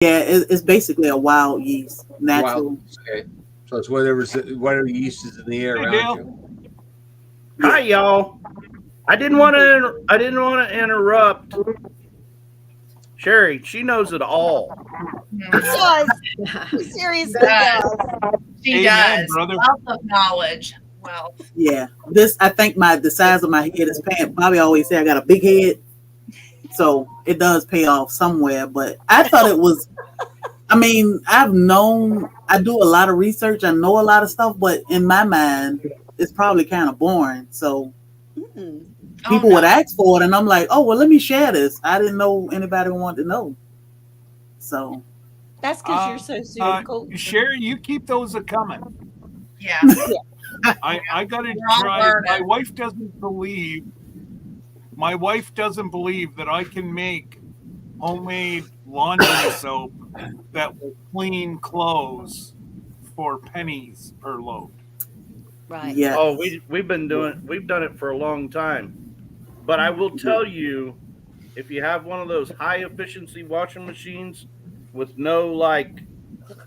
Yeah, it's basically a wild yeast, natural. Wild. Okay. So it's whatever yeast is in the air Hey, around Dale. you. Hi, y'all. I didn't want to. I didn't want to interrupt Sherry. She knows it all. does. He seriously Does. does. She Amen, does. brother. Wealth of knowledge. Well, Yeah, this I think the size of my head is paying. Bobby always say I got a big head, so it does pay off somewhere. But I thought it was. I mean, I do a lot of research. I know a lot of stuff, but in my mind, it's probably kind of boring. So Mm-mm. people would ask for it, and I'm like, oh well, let me share this. I didn't know anybody wanted to know. So That's because you're so super cool. Sherry, you keep those a coming. yeah. I got to We're all try. learning. My wife doesn't believe that I can make homemade laundry soap that will clean clothes for pennies per load. Right. yeah, Oh, we've done it for a long time. But I will tell you, if you have one of those high efficiency washing machines with no like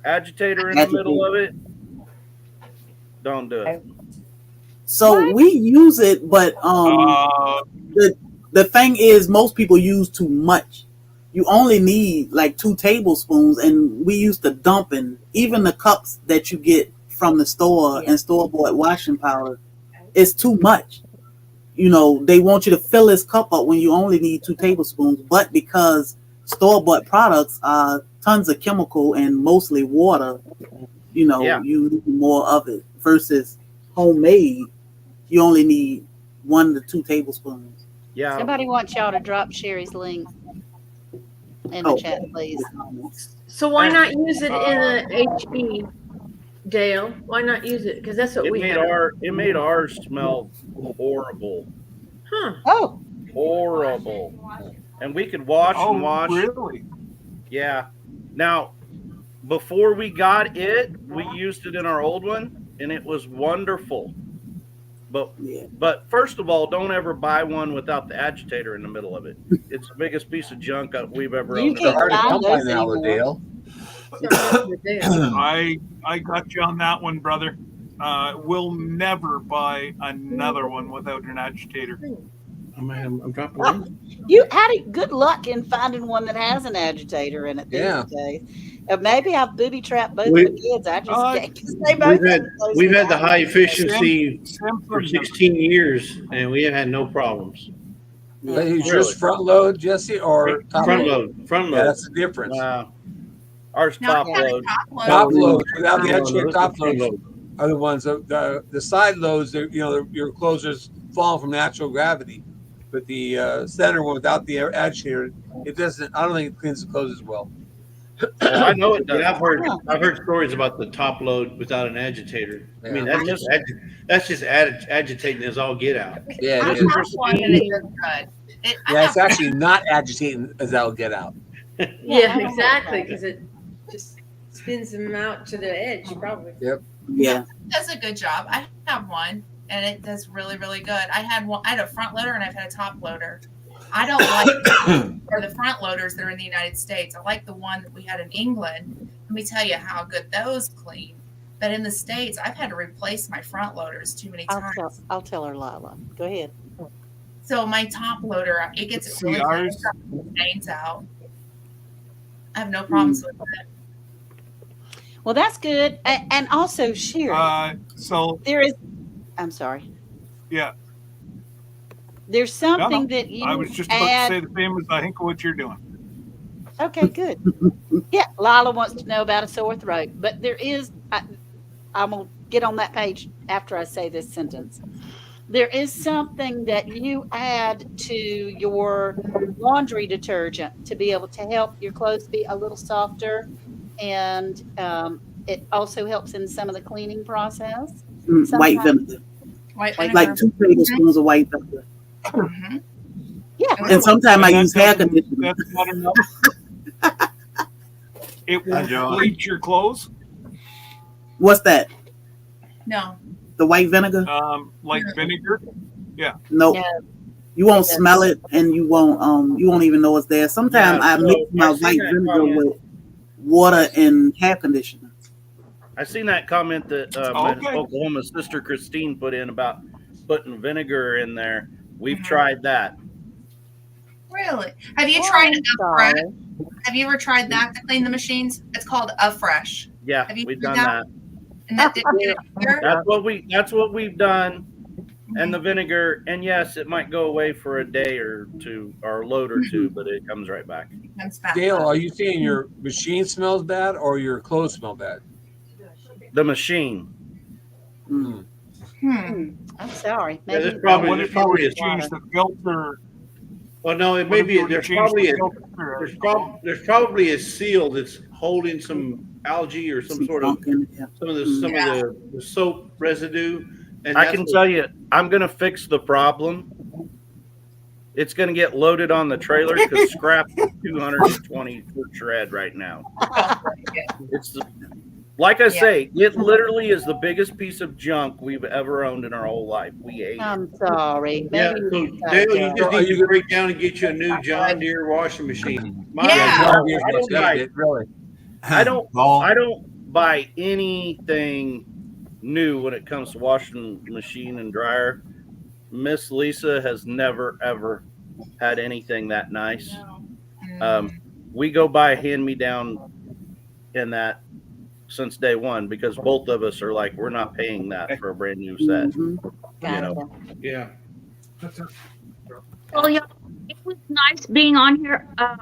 agitator in the middle of it, don't do it. so we use it, but the thing is, most people use too much. You only need like 2 tablespoons, and we used to dumping even the cups that you get from the store and store bought washing powder. It's too much. You know, they want you to fill this cup up when you only need 2 tablespoons, but because store bought products are tons of chemical and mostly water, you know, you need more of it versus homemade. You only need 1 to 2 tablespoons. Yeah. Somebody wants y'all to drop Sherry's link in the chat, please. So why not use it in a HE, Dale? Why not use it? Because that's what we had. It made ours smell horrible. Huh. Oh. Horrible. And we could wash and wash. Really? Yeah. Now, before we got it, we used it in our old one, and it was wonderful. But first of all, don't ever buy one without the agitator in the middle of it. It's the biggest piece of junk we've ever owned. They're hard to come by now, Dale. I got you on that one, brother. We'll never buy another one without an agitator. I'm dropping one. You had good luck in finding one that has an agitator in it these days. Maybe I've booby trapped both my kids. I just can't. We've had the high efficiency for 16 years, and we have had no problems. But you just front load, Jesse, or top front load? load? Front load. Yeah, that's the difference. Ours top load. Top load without the extra top loads are the ones the side loads. Your clothes are falling from natural gravity, but the center one without the agitator, it doesn't. I don't think it cleans the clothes as well. Well, I know it does. I've heard stories about the top load without an agitator. I mean, that's just agitating as all get out. Yeah, I have one and it does good. It's actually not agitating as that will get out. Yeah, exactly, because it just spins them out to the edge, probably. Yep. Yeah. It does a good job. I have one, and it does really, really good. I had a front loader, and I've had a top loader. I don't like the front loaders that are in the United States. I like the one that we had in England. Let me tell you how good those clean. But in the States, I've had to replace my front loaders too many times. I'll tell her, Lila. Go ahead. So my top loader, it gets really clean, stains out. I have no problems with it. Well, that's good. And also, Sherry. So there is. I'm sorry. Yeah. There's something that you I was just about to say the same as I think what you're doing. Okay, good. Yeah, Lila wants to know about a sore throat, but there is. I'm gonna get on that page after I say this sentence. There is something that you add to your laundry detergent to be able to help your clothes be a little softer, and it also helps in some of the cleaning process. White vinegar. White vinegar. Like 2 tablespoons of white vinegar. Mm-hmm. Yeah. And sometimes I use hair conditioner. That's not enough. It will bleach your clothes. What's that? No. The white vinegar? Like vinegar. Yeah. Nope. Yeah. You won't smell it, and you won't even know it's there. Sometimes I mix my white vinegar with water and hair conditioner. I seen that comment that my Oklahoma sister Christine put in about putting vinegar in there. We've tried that. Really? Have you tried Fresh? Have you ever tried that to clean the machines? It's called Fresh. Yeah, have you we've done that. And that didn't get it That's what we've done. And the vinegar, and yes, it might go away for a day or two, or a load or two, but it comes right back. Dale, are you saying your machine smells bad or your clothes smell bad? The machine. I'm sorry. Yeah, Maybe there's probably a change the filter. Well, no, it may be. There's probably a seal that's holding some algae or some sort of some of the soap residue. And I can tell you, I'm going to fix the problem. It's going to get loaded on the trailer because scrap is 220 per shred right now. It's like I say, it literally is the biggest piece of junk we've ever owned in our whole life. We ate. I'm sorry. Yeah, so Dale, you just need to break down and get you a new John Deere washing machine. I don't buy anything new when it comes to washing machine and dryer. Miss Lisa has never ever had anything that nice. We go buy hand-me-down in that since day one because both of us are like, we're not paying that for a brand new set. You know? Yeah. Well, yeah, it was nice being on here. My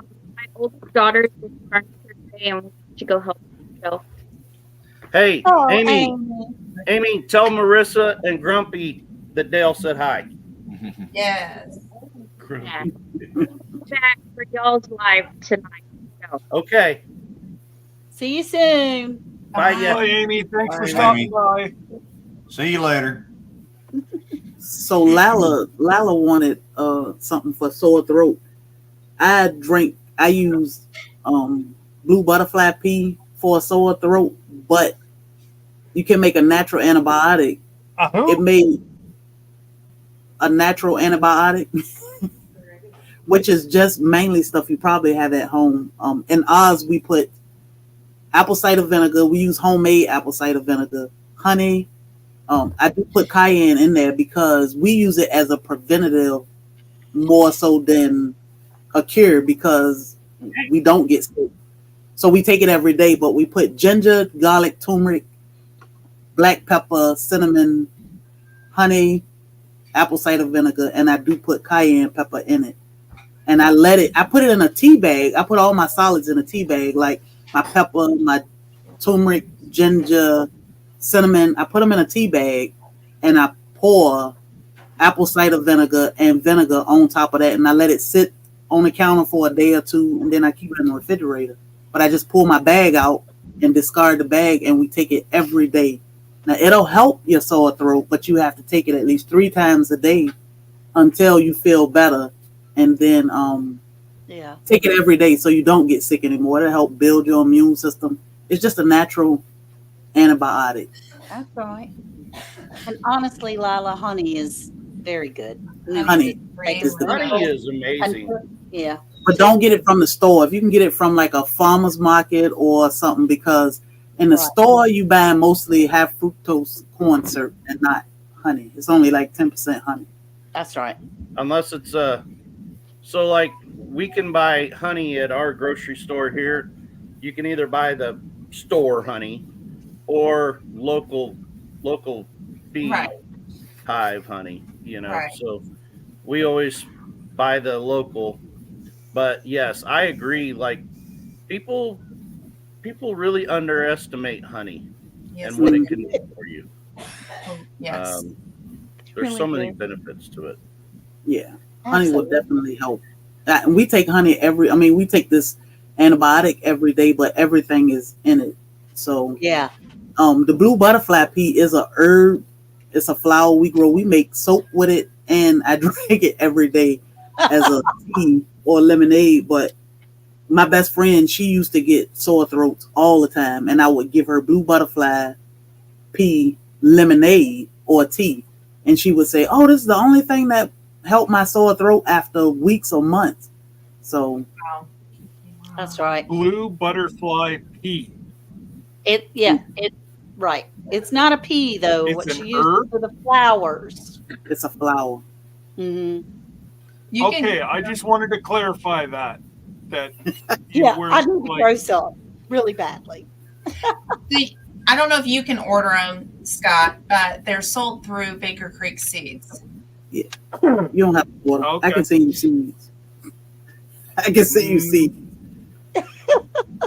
oldest daughter is furniture today, and we should go help. So. Hey, Amy, tell Marissa and Grumpy that Dale said hi. Yes. Yeah. Back for y'all's live tonight. So. Okay. See you soon. Bye, Amy. Thanks for stopping by. See you later. So Lala wanted something for sore throat. I use blue butterfly pea for a sore throat, but you can make a natural antibiotic. It made a natural antibiotic, which is just mainly stuff you probably have at home. In ours, we put apple cider vinegar. We use homemade apple cider vinegar, honey. I do put cayenne in there because we use it as a preventative more so than a cure because we don't get sick. So we take it every day, but we put ginger, garlic, turmeric, black pepper, cinnamon, honey, apple cider vinegar, and I do put cayenne pepper in it. And I put it in a tea bag. I put all my solids in a tea bag, like my pepper, my turmeric, ginger, cinnamon. I put them in a tea bag and I pour apple cider vinegar and vinegar on top of that. And I let it sit on the counter for a day or two. And then I keep it in the refrigerator. But I just pull my bag out and discard the bag. And we take it every day. Now it'll help your sore throat, but you have to take it at least 3 times a day until you feel better. And then take it every day so you don't get sick anymore. It'll help build your immune system. It's just a natural antibiotic. That's right. And honestly, Lila, honey is very good. Honey is amazing. Yeah. But don't get it from the store. If you can get it from like a farmer's market or something, because in the store you buy mostly have fructose corn syrup and not honey. It's only like 10% honey. That's right. Unless it's so like we can buy honey at our grocery store here. You can either buy the store honey or local bee hive honey, So we always buy the local. But yes, I agree. Like people really underestimate honey and what it can do for you. Yes. There's so many benefits to it. Yeah. Honey will definitely help. We take honey we take this antibiotic every day, but everything is in it. So the blue butterfly pea is a herb. It's a flower we grow. We make soap with it, and I drink it every day as a tea or lemonade. But my best friend, she used to get sore throats all the time, and I would give her blue butterfly pea lemonade or tea, and she would say, "Oh, this is the only thing that helped my sore throat after weeks or months." So That's right. Blue butterfly pea. Right. It's not a pea though. It's What an she uses herb? for the flowers. It's a flower. Hmm. Okay, I just wanted to clarify that you Yeah, weren't I need to like grow some really badly. See, I don't know if you can order them, Scott, but they're sold through Baker Creek Seeds. Yeah. You don't have to water. Okay. I can send you seeds. I can send you seeds.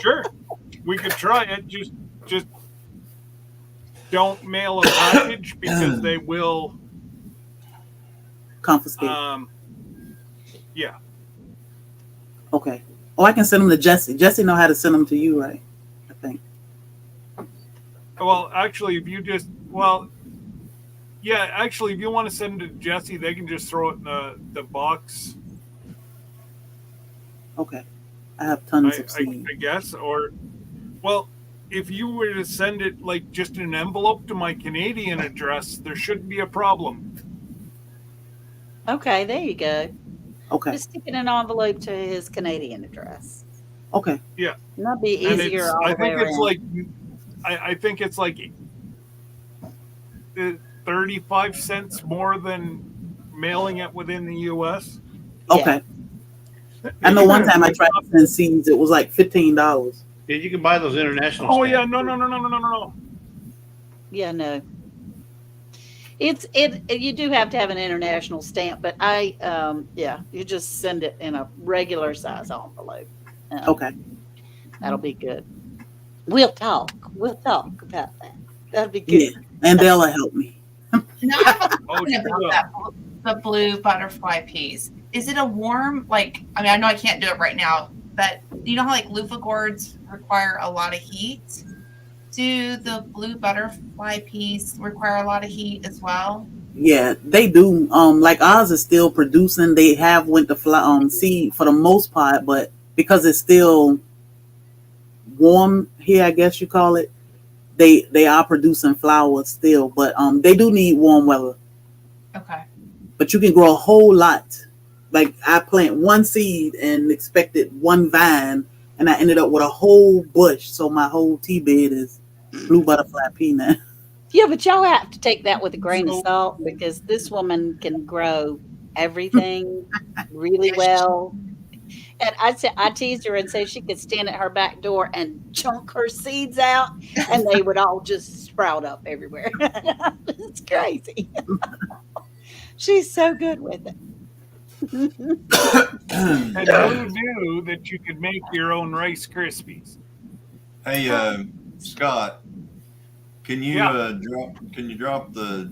Sure, we could try it. Just don't mail a package because they will Confiscate. Yeah. Okay. Oh, I can send them to Jesse. Jesse know how to send them to you, right? I think. Well, actually, if you just if you want to send it to Jesse, they can just throw it in the box. Okay. I have tons of seeds. I guess, or if you were to send it like just in an envelope to my Canadian address, there shouldn't be a problem. Okay, there you go. Okay. Just stick in an envelope to his Canadian address. Okay. Yeah. And that'd be And easier. I think it's like I think it's like 35 cents more than mailing it within the U.S. Okay. I know one time I tried to send seeds, it was like $15. Yeah, you can buy those international. Oh stamps. yeah, no. Yeah, no. You do have to have an international stamp, but you just send it in a regular size envelope. Okay. That'll be good. We'll talk about that. That'll be good. Yeah. And they'll help me. Now I have a question about the blue butterfly peas. Is it a warm, I know I can't do it right now, but do you know how like loofah gourds require a lot of heat? Do the blue butterfly peas require a lot of heat as well? Yeah, they do. Like ours is still producing. They have went to seed for the most part, but because it's still warm here, I guess you call it, they are producing flowers still. But they do need warm weather. Okay. But you can grow a whole lot. Like I plant one seed and expected one vine, and I ended up with a whole bush. So my whole tea bed is blue butterfly pea now. Yeah, but y'all have to take that with a grain of salt because this woman can grow everything really well. And I teased her and said she could stand at her back door and chunk her seeds out, and they would all just sprout up everywhere. It's crazy. She's so good with it. And who knew that you could make your own Rice Krispies? Hey, Scott, can you drop the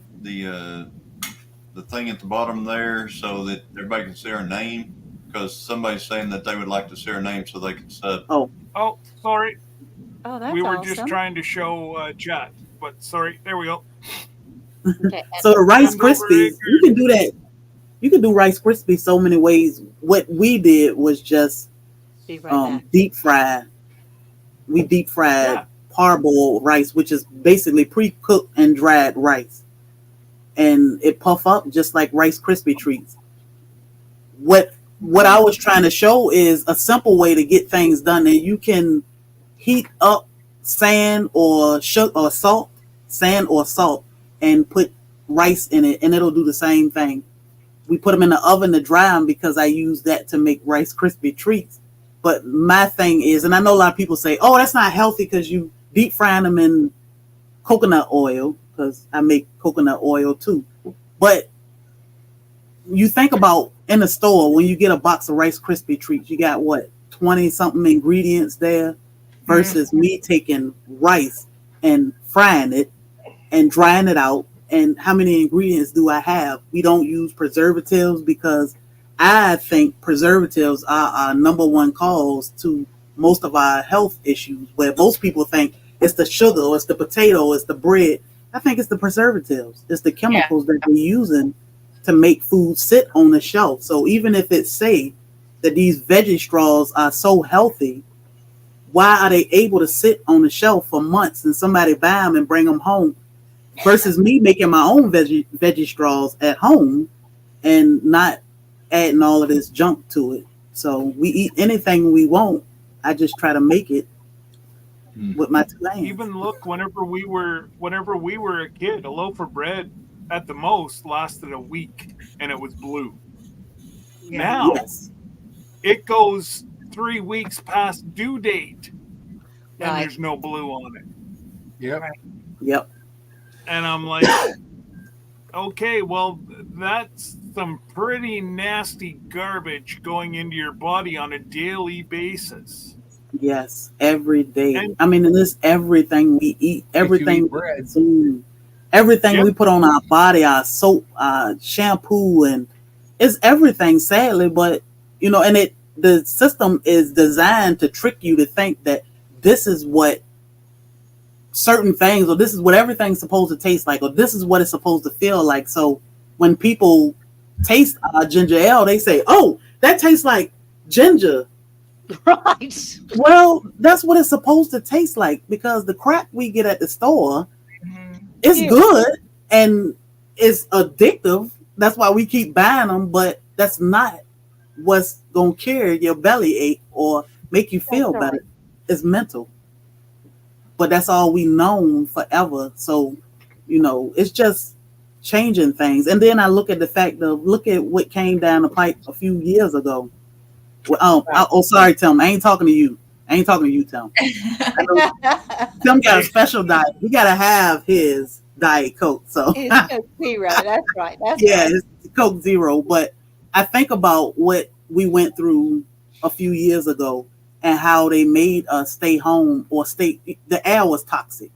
thing at the bottom there so that everybody can see our name? Because somebody's saying that they would like to see our name so they can sub. Oh, sorry. Oh, that's we were awesome. just trying to show chat, but sorry. There we go. Okay. So the Rice Krispies, you can do that. You can do Rice Krispies so many ways. What we did was just deep fry. We deep fried parboiled rice, which is basically pre-cooked and dried rice, and it puff up just like Rice Krispie treats. What I was trying to show is a simple way to get things done, and you can heat up sand or salt, and put rice in it, and it'll do the same thing. We put them in the oven to dry them because I use that to make Rice Krispie treats. But my thing is, and I know a lot of people say, oh, that's not healthy because you deep frying them in coconut oil, because I make coconut oil too. But you think about in the store, when you get a box of Rice Krispie treats, you got 20 something ingredients there versus me taking rice and frying it and drying it out. And how many ingredients do I have? We don't use preservatives because I think preservatives are our number one cause to most of our health issues, where most people think it's the sugar, or it's the potato, it's the bread. I think it's the preservatives. It's the chemicals that they're using to make food sit on the shelf. So even if it say that these veggie straws are so healthy, why are they able to sit on the shelf for months and somebody buy them and bring them home? Versus me making my own veggie straws at home and not adding all of this junk to it. So we eat anything we want, I just try to make it with my 2 hands. Even look, whenever we were a kid, a loaf of bread at the most lasted a week, and it was blue. Now it goes 3 weeks past due date, and there's no blue on it. Yep. And I'm like, okay, well, that's some pretty nasty garbage going into your body on a daily basis. Yes, every day. I mean, and it's everything we eat, everything we consume, everything we put on our body, our soap, our shampoo, and it's everything, sadly. But and the system is designed to trick you to think that this is what certain things, or this is what everything's supposed to taste like, or this is what it's supposed to feel like. So when people taste ginger ale, they say, "Oh, that tastes like ginger." Right. Well, that's what it's supposed to taste like, because the crap we get at the store is good and it's addictive. That's why we keep buying them, but that's not what's going to cure your belly ache or make you feel better. It's mental. But that's all we known forever. So, it's just changing things. And then I look at the fact of, look at what came down the pipe a few years ago. Sorry, Tim. I ain't talking to you. Tim. Tim got a special diet. He got to have his Diet Coke. So it's Coke Zero. That's right. It's Coke Zero. But I think about what we went through a few years ago and how they made us stay home or the air was toxic.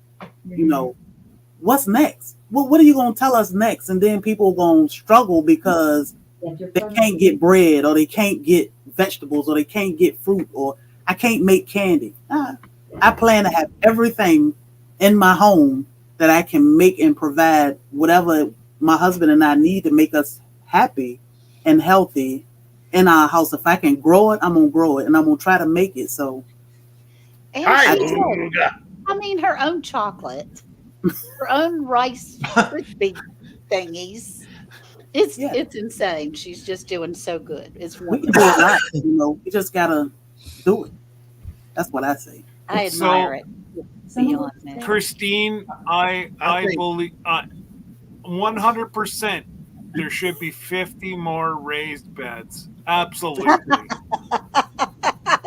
What's next? What are you going to tell us next? And then people are going to struggle because they can't get bread, or they can't get vegetables, or they can't get fruit, or I can't make candy. I plan to have everything in my home that I can make and provide whatever my husband and I need to make us happy and healthy in our house. If I can grow it, I'm going to grow it, and I'm going to try to make it. So, her own chocolate, her own Rice Krispie thingies. It's insane. She's just doing so good. It's wonderful. We just gotta do it. That's what I say. I admire it. Christine, I believe 100%. There should be 50 more raised beds. Absolutely.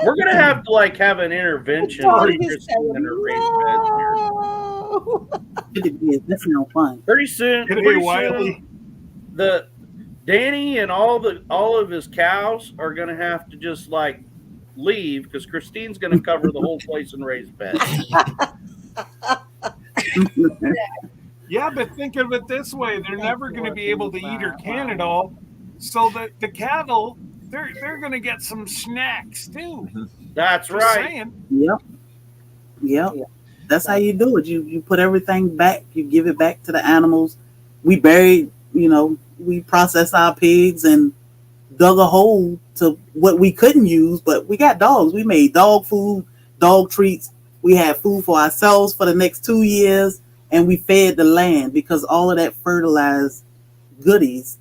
We're gonna have to have an intervention for Christine and her raised beds. That's no fun. Pretty soon, the Danny and all of his cows are gonna have to just leave, because Christine's gonna cover the whole place in raised beds. Yeah, but think of it this way: they're never going to be able to eat or can it all, so that the cattle they're going to get some snacks too. That's just right. Saying. Yep. That's how you do it. You put everything back. You give it back to the animals. We buried. We processed our pigs and dug a hole to what we couldn't use, but we got dogs. We made dog food, dog treats. We had food for ourselves for the next 2 years. And we fed the land, because all of that fertilized goodies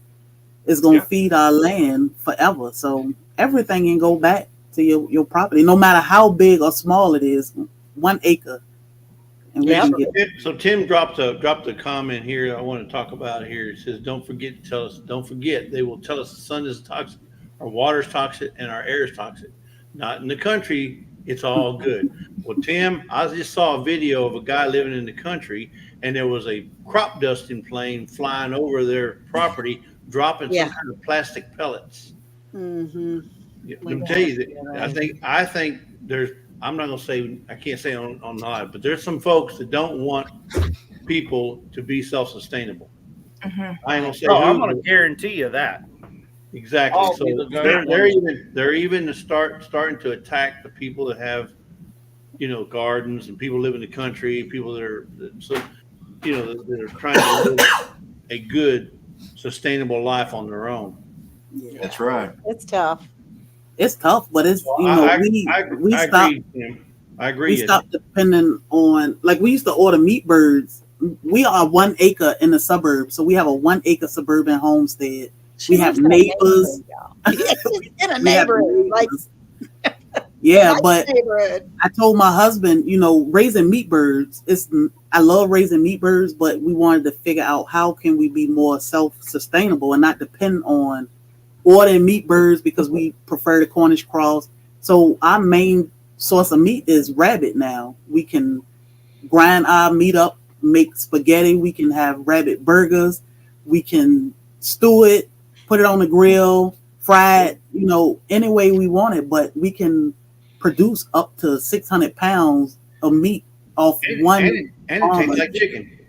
is going to feed our land forever. So everything can go back to your property, no matter how big or small it is. 1 acre. And so Tim dropped a comment here I want to talk about here. It says, don't forget, they will tell us the sun is toxic, our water is toxic, and our air is toxic. Not in the country. It's all good. Well, Tim, I just saw a video of a guy living in the country, and there was a crop dusting plane flying over their property, dropping some kind of plastic pellets. Mm-hmm. Let me tell you that I think there's. I'm not gonna say, I can't say on live, but there's some folks that don't want people to be self-sustainable. Mm-hmm. I ain't gonna say. I'm gonna guarantee you that. Exactly. So they're even starting to attack the people that have, gardens, and people live in the country, people that are that are trying to live a good, sustainable life on their own. Yeah. That's right. It's tough. It's tough, but it's we stopped. I agree. We stopped depending on, we used to order meat birds. We are 1 acre in the suburbs, so we have a 1 acre suburban homestead. We have neighbors. In a neighborhood, Yeah, but I told my husband, raising meat birds I love raising meat birds, but we wanted to figure out how can we be more self-sustainable and not depend on ordering meat birds because we prefer the Cornish cross. So our main source of meat is rabbit now. We can grind our meat up, make spaghetti. We can have rabbit burgers. We can stew it, put it on the grill, fry it, any way we want it. But we can produce up to 600 pounds of meat off one. And it tastes like chicken.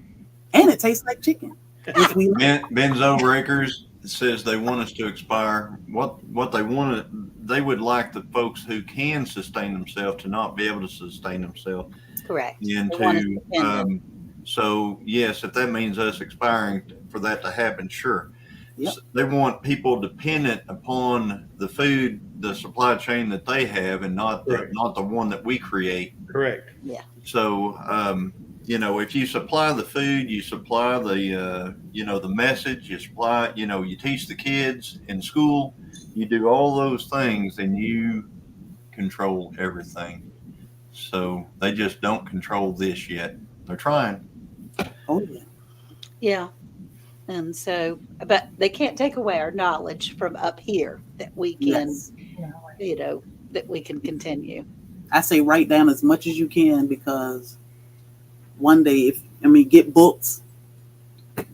And it tastes like chicken. If we Ben's Over Acres says they want us to expire. What they want, they would like the folks who can sustain themselves to not be able to sustain themselves. Correct. And so yes, if that means us expiring for that to happen, sure. Yep. So they want people dependent upon the food, the supply chain that they have, and not the one that we create. Correct. Yeah. So if you supply the food, you supply the the message, you supply, you teach the kids in school, you do all those things, and you control everything. So they just don't control this yet. They're trying. Oh yeah. Yeah. And so, but they can't take away our knowledge from up here that we can, that we can continue. I say write down as much as you can, because one day, get books,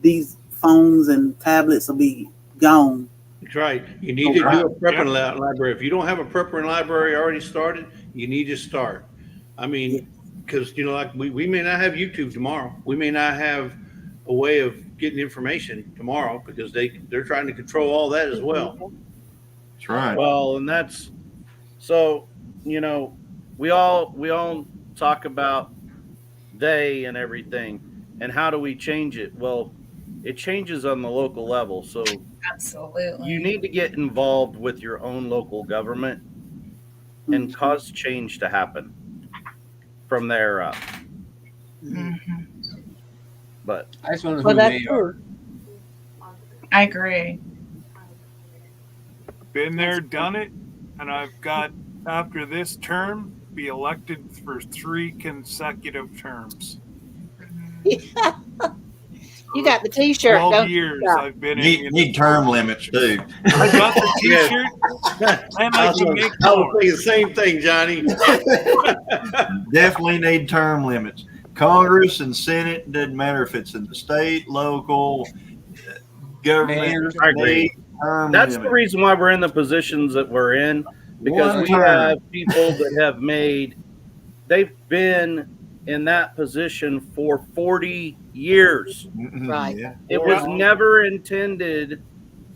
these phones and tablets will be gone. That's right. You need to do a prepping library. If you don't have a prepping library already started, you need to start. Because like we may not have YouTube tomorrow. We may not have a way of getting information tomorrow because they're trying to control all that as well. That's right. Well, and that's so we all talk about they and everything, and how do we change it? Well, it changes on the local level. So absolutely, you need to get involved with your own local government and cause change to happen from there up. Mm-hmm. But I just want to know who they are. I agree. Been there, done it, and I've got, after this term, be elected for 3 consecutive terms. You got the T-shirt. 12 years I've been in. Need term limits too. I got the T-shirt, and I can make I more. was thinking the same thing, Johnny. Definitely need term limits. Congress and Senate, doesn't matter if it's in the state, local, government. I agree. That's the reason why we're in the positions that we're in, because we have people that have they've been in that position for 40 years. Right. Yeah. It was never intended,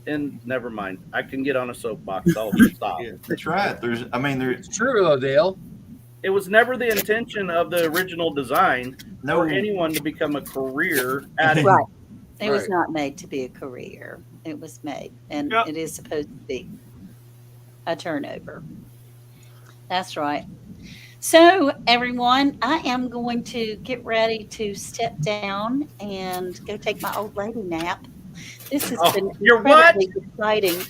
and never mind. I can get on a soapbox. I'll stop. Yeah, that's right. It's true though, Dale. It was never the intention of the original design for anyone to become a career at it. Right. It was not made to be a career. It was made, and it is supposed to be a turnover. That's right. So, everyone, I am going to get ready to step down and go take my old lady nap. This has been incredibly exciting.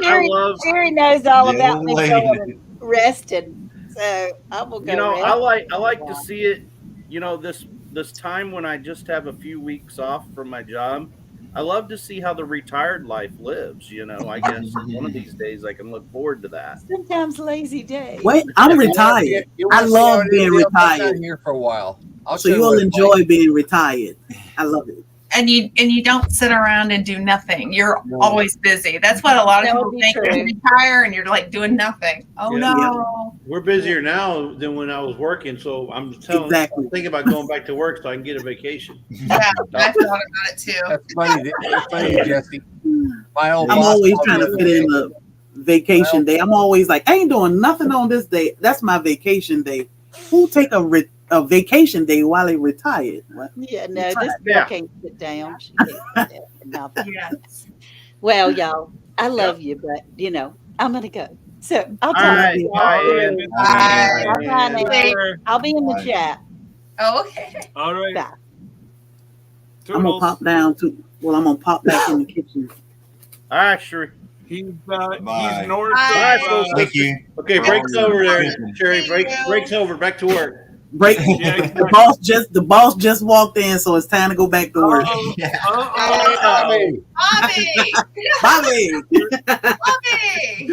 Sherry knows all about me going and resting, so I will go. I like to see it. This time when I just have a few weeks off from my job, I love to see how the retired life lives. I guess one of these days I can look forward to that. Sometimes lazy day. Wait, I'm retired. I love being retired. Here for a while. So you'll enjoy being retired. I love it. And you don't sit around and do nothing. You're always busy. That's what a lot of people think. You retire and you're like doing nothing. Oh no. We're busier now than when I was working, so I'm thinking about going back to work so I can get a vacation. Yeah, I thought about it too. That's funny, Jesse. I'm always trying to fit in the vacation day. I'm always like, I ain't doing nothing on this day. That's my vacation day. Who take a vacation day while they retired? Yeah, no, this girl can't sit down. She can't sit down. Yes. Well, y'all, I love you, but I'm gonna go. So I'll talk to you. Bye. I'll be in the chat. Oh, okay. All right. Bye. I'm gonna pop down too. Well, I'm gonna pop back in the kitchen. All right, sure. He's Bye. north Bye, of. soul Thank sister. you. Okay, break's over there, Sherry. See you. Break's over. Back to work. Break. Yeah, The boss just walked in, so it's time to go back to work. Bobby. Bobby. Bobby, Bobby.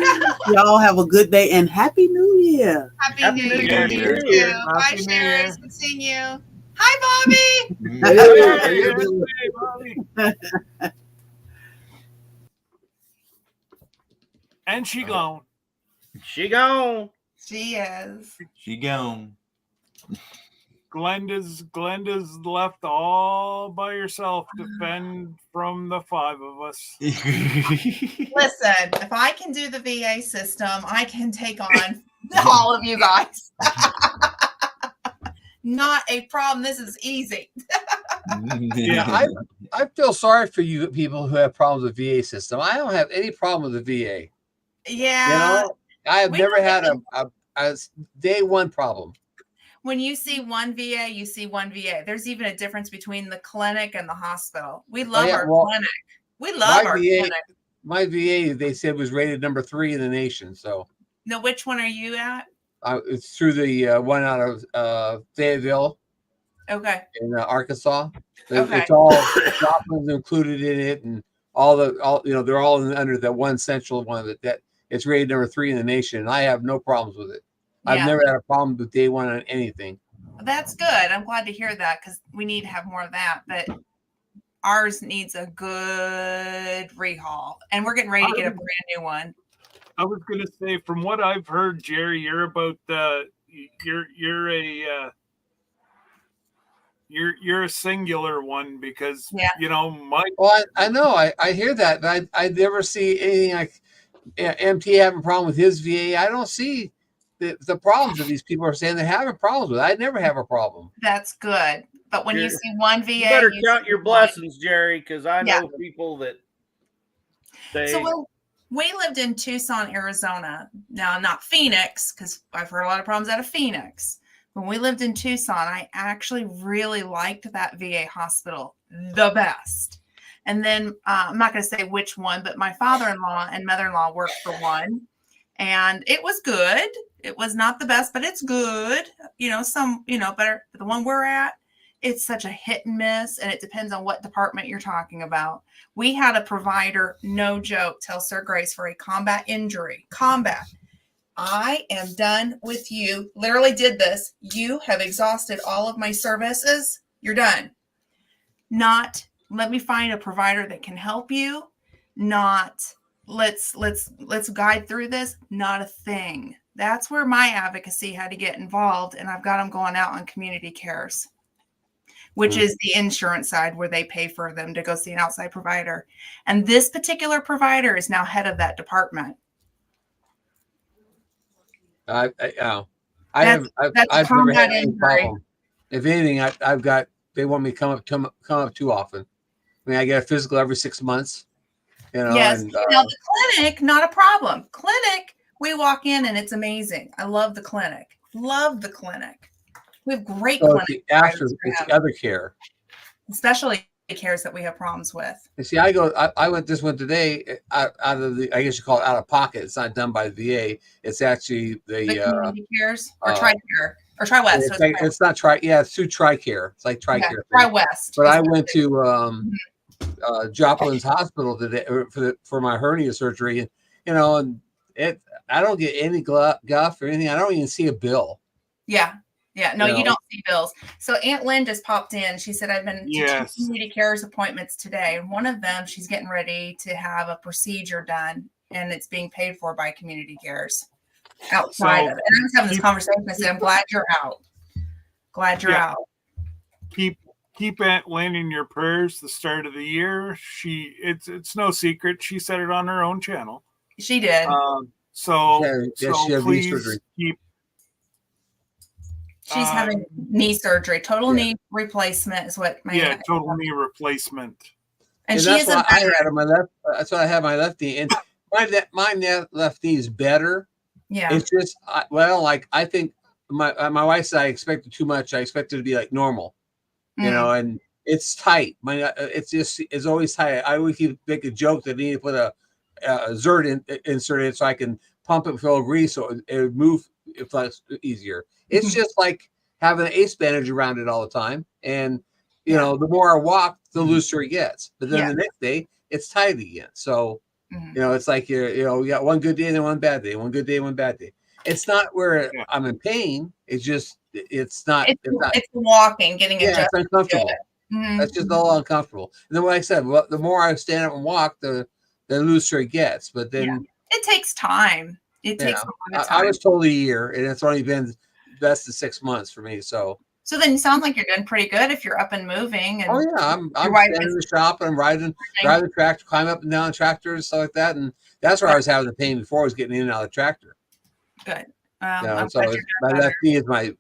y'all have a good day and Happy New Year. Happy New Year Year. to you New too. Bye, Happy New Sherry. Year. Good seeing you. Hi, Bobby. Hey, Bobby. And she gone. She gone. She is. She gone. Glenda's left all by herself to fend from the five of us. Listen, if I can do the VA system, I can take on all of you guys. Not a problem. This is easy. Yeah, I feel sorry for you people who have problems with VA system. I don't have any problem with the VA. Yeah. You know, I have never had a day one problem. When you see one VA, you see one VA. There's even a difference between the clinic and the hospital. We love our clinic. We love our clinic. My VA, they said, was rated number 3 in the nation. So, no, which one are you at? It's through the one out of Fayetteville. Okay. In Arkansas. Okay. It's all Joplin's included in it, and all you know, they're all under that one central one that it's rated number 3 in the nation. And I have no problems with it. Yeah. I've never had a problem with day one on anything. That's good. I'm glad to hear that because we need to have more of that. But ours needs a good rehaul, and we're getting ready to get a brand new one. I was going to say, from what I've heard, Jerry, you're about you're a singular one because you know my. Well, I know I hear that, but I never see anything like MT having a problem with his VA. I don't see the problems that these people are saying they're having problems with. I never have a problem. That's good. But when you see one VA, you better count your blessings, Jerry, because I know people that So when we lived in Tucson, Arizona, now not Phoenix, because I've heard a lot of problems out of Phoenix. When we lived in Tucson, I actually really liked that VA hospital the best. And then I'm not going to say which one, but my father-in-law and mother-in-law worked for one. And it was good. It was not the best, but it's good. You know, better. The one we're at, it's such a hit and miss, and it depends on what department you're talking about. We had a provider, no joke, tell Sir Grace for a combat injury. Combat. I am done with you. Literally did this. You have exhausted all of my services. You're done. Not let me find a provider that can help you. Not let's guide through this. Not a thing. That's where my advocacy had to get involved, and I've got them going out on community cares, which is the insurance side where they pay for them to go see an outside provider. And this particular provider is now head of that department. I've never had any problem. If anything, I've got, they want me to come up too often. I mean, I get a physical every 6 months. You know, yes. And, now the clinic, not a problem. Clinic, we walk in and it's amazing. I love the clinic. Love the clinic. We have great clinic. It's the other care, especially cares that we have problems with. You see, I went this one today out of the, I guess you call it out of pocket. It's not done by the VA. It's actually the community cares or TRICARE or TriWest. It's not it's through TRICARE. It's like TRICARE. TriWest. But I went to Joplin's Hospital today for my hernia surgery, and you know, and I don't get any guff or anything. I don't even see a bill. Yeah. Yeah, no, you don't see bills. So Aunt Lynn just popped in. She said, I've been to community cares appointments today. And one of them, she's getting ready to have a procedure done, and it's being paid for by community cares outside of it. And I was having this conversation. I said, I'm glad you're out. Glad you're out. Keep Aunt Lynn in your prayers the start of the year. It's no secret. She said it on her own channel. She did. So please keep. She's having knee surgery, total knee replacement is what my total knee replacement. And she that's is what I had on my left. That's what I have my left knee, and my left knee is better. Yeah, it's just I think my wife said I expected too much. I expected it to be like normal, you know, and it's tight. It's always tight. I always keep make a joke that I need to put Zerd inserted so I can pump it with oil grease so it would move if that's easier. It's just like having an ace bandage around it all the time. And, you know, the more I walk, the looser it gets. But then the next day, it's tight again. So, you know, it's like, you got one good day and then one bad day, one good day, one bad day. It's not where I'm in pain. It's just, it's not. It's walking, getting adjusted. It's uncomfortable. That's just all uncomfortable. And then, like I said, the more I stand up and walk, the looser it gets. But then it takes time. It takes a lot of time. I was told a year, and it's only been less than 6 months for me. So then you sound like you're doing pretty good if you're up and moving. And I'm standing in the shop and I'm driving the tractor, climb up and down the tractor and stuff like that. And that's where I was having the pain before. I was getting in and out of the tractor. Good. So my left knee is my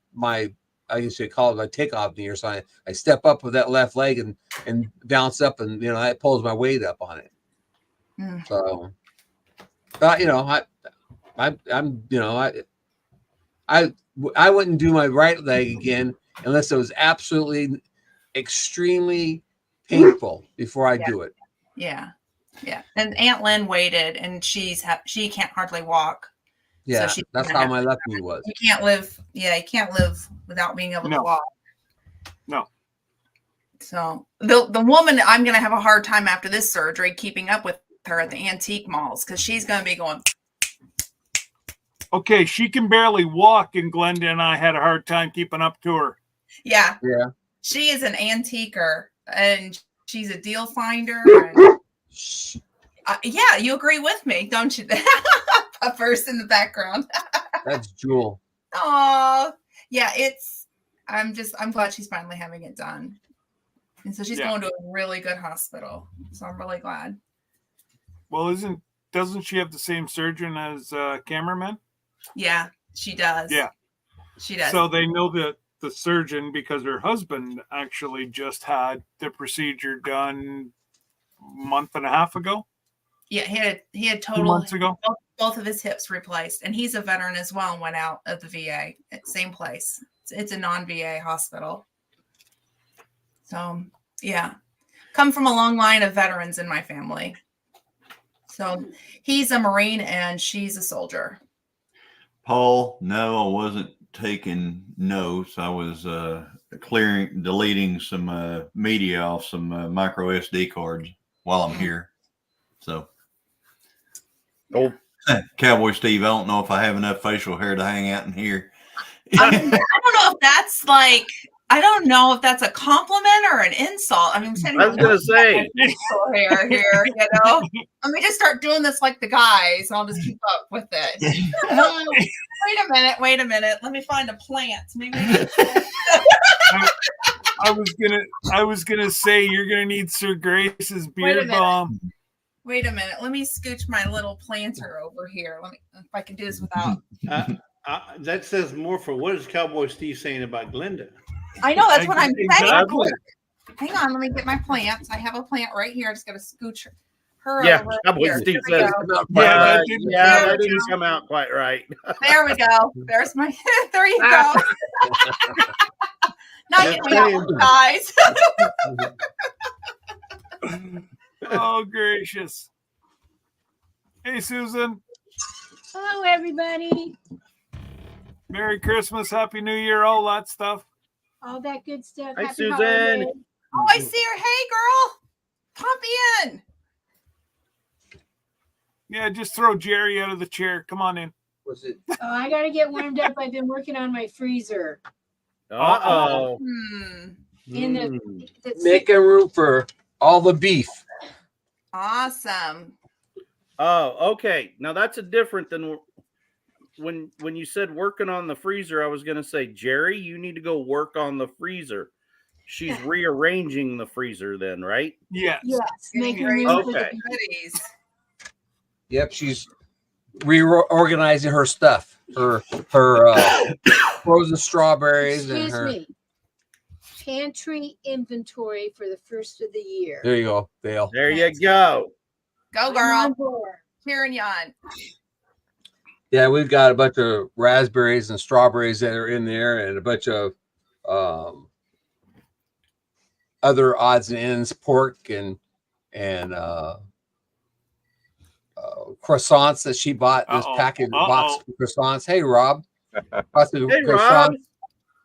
I used to call it my takeoff knee, or so I step up with that left leg and bounce up, and that pulls my weight up on it. So, but I wouldn't do my right leg again unless it was absolutely extremely painful before I do it. Yeah. And Aunt Lynn waited, and she can't hardly walk. Yeah, so that's how my left knee was. You can't live. Yeah, you can't live without being able to walk. No. So the woman, I'm going to have a hard time after this surgery keeping up with her at the antique malls, because she's going to be going. Okay, she can barely walk, and Glenda and I had a hard time keeping up to her. Yeah. Yeah. She is an antiquer, and she's a deal finder. And, yeah, you agree with me, don't you? A verse in the background. That's Jewel. Oh, yeah. I'm glad she's finally having it done. And so she's going to a really good hospital. So I'm really glad. Well, doesn't she have the same surgeon as cameraman? Yeah, she does. Yeah. She does. So they know that the surgeon, because her husband actually just had the procedure done a month and a half ago. Yeah, he had 2 months ago. Both of his hips replaced, and he's a veteran as well, and went out of the VA, same place. It's a non-VA hospital. So yeah, come from a long line of veterans in my family. So he's a Marine and she's a soldier. Paul, no, I wasn't taking notes. I was deleting some media off some micro SD cards while I'm here. So, Cowboy Steve, I don't know if I have enough facial hair to hang out in here. I don't know if that's a compliment or an insult. I mean, I was going to say hair here, Let me just start doing this like the guys, and I'll just keep up with it. Wait a minute. Let me find a plant. Maybe. I was gonna say you're gonna need Sir Grace's beard balm. Wait a minute. Let me scooch my little planter over here. Let me, if I can do this without. That says more for what is Cowboy Steve saying about Glenda? I know, that's what I'm saying. Exactly. Hang on, let me get my plants. I have a plant right here. I just got to scooch her Yeah, over Cowboy here. Steve There we says, go. that didn't come out quite right. There we go. There's my. There you go. Now you know, guys. Oh, gracious. Hey, Susan. Hello, everybody. Merry Christmas, Happy New Year, all that stuff. All that good stuff. Hi, Happy Susan. holidays. Oh, I see her. Hey, girl. Pop in. Yeah, just throw Jerry out of the chair. Come on in. Was it? Oh, I got to get warmed up. I've been working on my freezer. Uh-oh. In the Making room for all the beef. Awesome. Oh, okay. Now that's a different than when you said working on the freezer. I was going to say, Jerry, you need to go work on the freezer. She's rearranging the freezer then, right? Yes. Yes. Making Great. room for the Okay. Goodies. Yep, she's reorganizing her stuff. Her frozen strawberries and Excuse her. me. Pantry inventory for the first of the year. There you go, Dale. There you go. Go, I'm girl. on board. Cheering you on. Yeah, we've got a bunch of raspberries and strawberries that are in there, and a bunch of other odds and ends, pork and croissants that she bought. This packet box of croissants. Hey, Rob. Hey, Rob.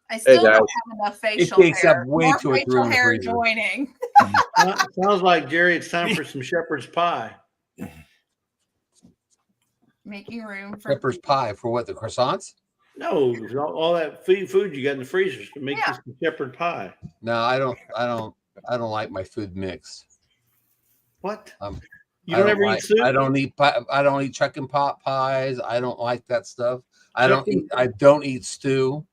I still don't have enough facial takes hair. up way More too much facial room in the hair freezer. joining. Sounds like, Jerry, it's time for some shepherd's pie. Making room for Shepherd's pie for what? The croissants? No, all that food you got in the freezers to make this shepherd pie. No, I don't like my food mixed. What? You don't ever eat soup? I don't eat chicken pot pies. I don't like that stuff. I don't eat stew.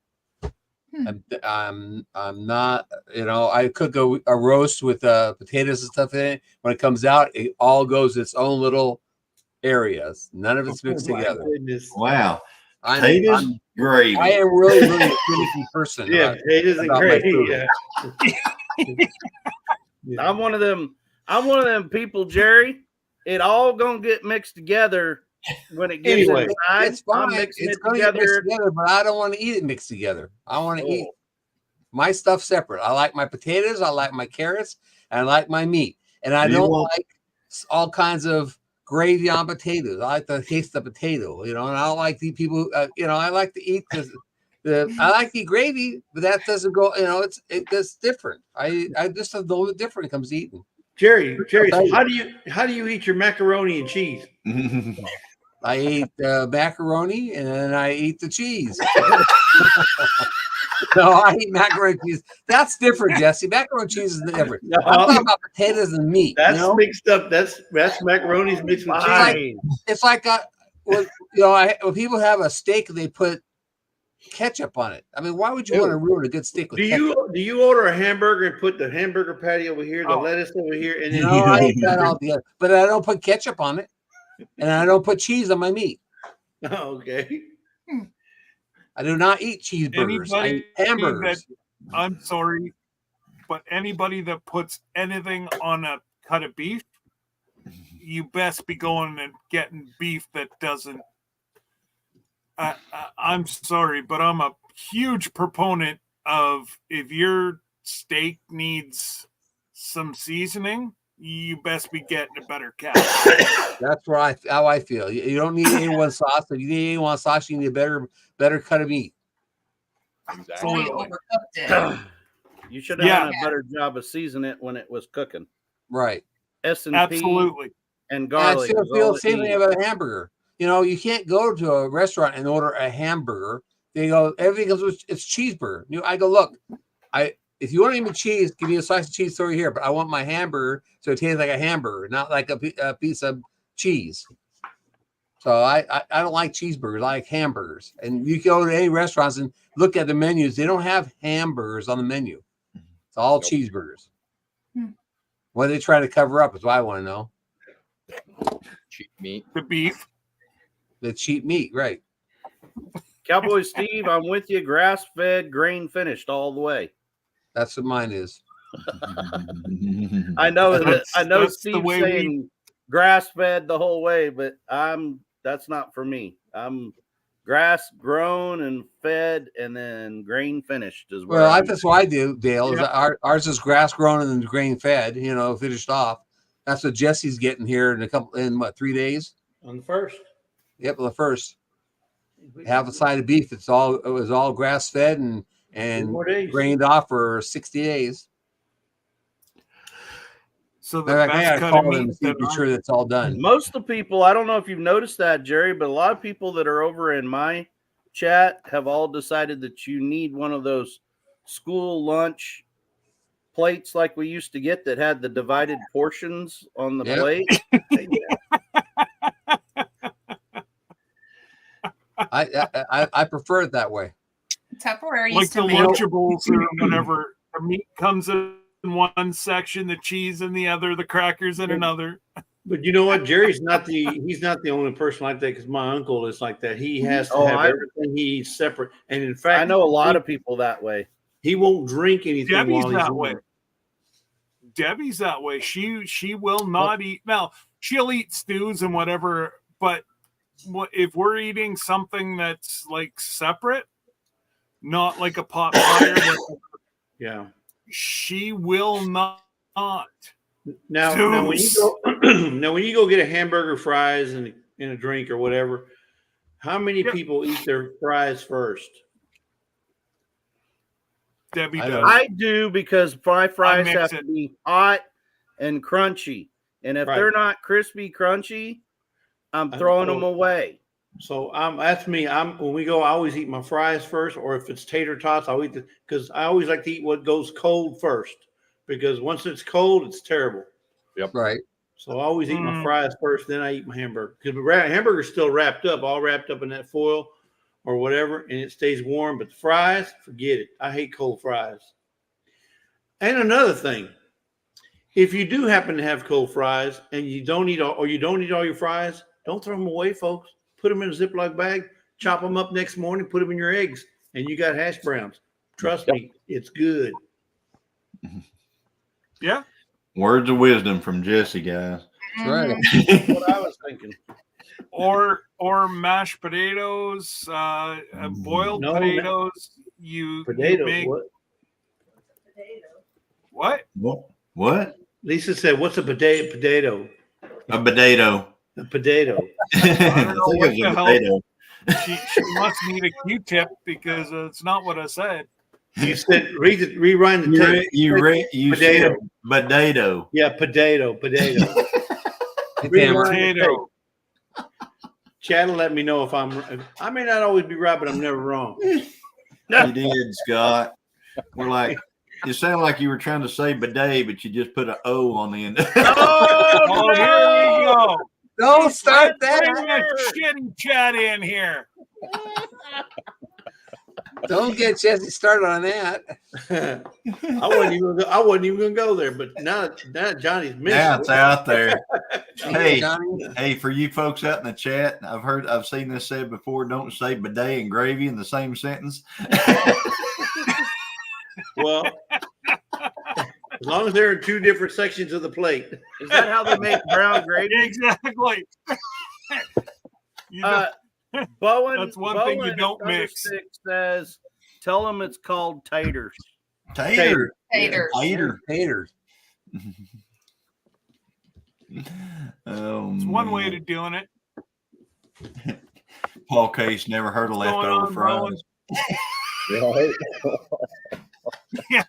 I'm not, I cook a roast with potatoes and stuff in it. When it comes out, it all goes its own little areas. None of it's mixed together. Goodness. Wow. Potatoes, gravy. I am really a finicky person. Yeah, potatoes and gravy. Yeah. I'm one of them people, Jerry. It all gonna get mixed together when it gets inside. It's fine. It's going to get mixed together, but I don't want to eat it mixed together. I want to eat my stuff separate. I like my potatoes. I like my carrots. And I like my meat. And I don't like all kinds of gravy on potatoes. I like the taste of potato, and I don't like the people, I like to eat I like to eat gravy, but that doesn't go, it's different. I just a little bit different when it comes to eating. Jerry, so how do you eat your macaroni and cheese? I eat macaroni and then I eat the cheese. No, I eat macaroni and cheese. That's different, Jesse. Macaroni and cheese is different. No, I'm talking about potatoes and meat. That's mixed up. That's macaroni's mixed with cheese. It's like when people have a steak, they put ketchup on it. I mean, why would you want to ruin a good steak with ketchup? Do you order a hamburger and put the hamburger patty over here, the lettuce over here, and then I eat that all together, but I don't put ketchup on it, and I don't put cheese on my meat. Okay. I do not eat cheeseburgers. I eat hamburgers. I'm sorry, but anybody that puts anything on a cut of beef, you best be going and getting beef that doesn't. I'm sorry, but I'm a huge proponent of if your steak needs some seasoning, you best be getting a better cow. That's how I feel. You don't need A1 sauce. If you need A1 sauce, you need a better cut of meat. Exactly. You should have done a better job of seasoning it when it was cooking. Right. S&P absolutely. And garlic. I still feel the same thing about a hamburger. You can't go to a restaurant and order a hamburger. They go, everything comes with it's cheeseburger. I go, look, if you want to eat me cheese, give me a slice of cheese over here. But I want my hamburger so it tastes like a hamburger, not like a piece of cheese. So I don't like cheeseburgers. I like hamburgers. And you go to any restaurants and look at the menus. They don't have hamburgers on the menu. It's all cheeseburgers. What they try to cover up is what I want to know. Cheap meat. The beef. The cheap meat, right. Cowboy Steve, I'm with you. Grass-fed, grain-finished all the way. That's what mine is. I know Steve's saying grass-fed the whole way, but that's not for me. I'm grass grown and fed and then grain finished as well. Well, that's what I do, Dale. Yeah. Ours is grass grown and then grain fed, finished off. That's what Jesse's getting here in 3 days? On the first. Yep, on the first. Half a side of beef. It was all grass fed and grained off for 60 days. So the best cut of meat be sure that's all done. Most of the people, I don't know if you've noticed that, Jerry, but a lot of people that are over in my chat have all decided that you need one of those school lunch plates like we used to get that had the divided portions on the plate. I prefer it that way. Tupperware like the Lunchables or whatever. The meat comes in one section, the cheese in the other, the crackers in another. But you know what? Jerry's he's not the only person like that because my uncle is like that. He has to have everything he eats separate. And in fact, I know a lot of people that way. He won't drink anything. Debbie's that way. Debbie's that way. She will not eat. Now, she'll eat stews and whatever, but if we're eating something that's like separate, not like a pot pie, yeah, she will not. Now when Now, when you go get a hamburger, fries, and a drink or whatever, how many people eat their fries first? Debbie does. I do, because my fries have to be hot and crunchy. And if they're not crispy, crunchy, I'm throwing them away. So that's me. When we go, I always eat my fries first, or if it's tater tots, I'll eat because I always like to eat what goes cold first. Because once it's cold, it's terrible. Yep. Right. So I always eat my fries first, then I eat my hamburger. Because the hamburger's still wrapped up, all wrapped up in that foil or whatever, and it stays warm. But the fries, forget it. I hate cold fries. And another thing, if you do happen to have cold fries and you don't eat all your fries, don't throw them away, folks. Put them in a Ziploc bag, chop them up next morning, put them in your eggs, and you got hash browns. Trust me, it's good. Yeah. Words of wisdom from Jesse, guys. That's right. That's what I was thinking. Or mashed potatoes, boiled potatoes. You make what? What? Lisa said, "What's a potato?" A potato. A potato. I don't know what the hell. She must need a Q-tip because it's not what I said. You said rewind the tape. You potato. Said potato. Yeah, potato. Potato. Chad will let me know if I may not always be right, but I'm never wrong. You did, Scott. We're like, it sounded like you were trying to say bidet, but you just put an O on the end. Oh, here we go. Don't start that. Bring that shitty chat in here. Don't get Jesse started on that. I wasn't even gonna go there, but now Johnny's missing. Now it's out there. Hey, hey, for you folks out in the chat, I've seen this said before. Don't say bidet and gravy in the same sentence. Well, as long as they're in two different sections of the plate. Is that how they make brown gravy? Exactly. Bowen, that's one thing you don't mix. Says, tell them it's called taters. Taters. Oh, it's one way to doing it. Paul Case never heard of leftover fries. Right. Yeah.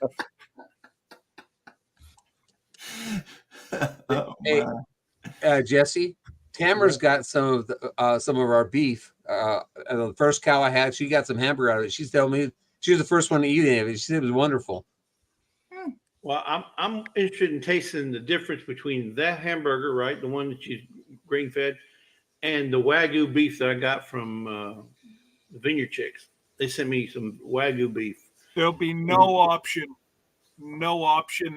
Hey, Jesse, Tamara's got some of our beef. The first cow I had, she got some hamburger out of it. She's telling me she was the first one to eat any of it. She said it was wonderful. Well, I'm interested in tasting the difference between that hamburger, right, the one that you grain fed, and the Wagyu beef that I got from the Vineyard Chicks. They sent me some Wagyu beef. There'll be no option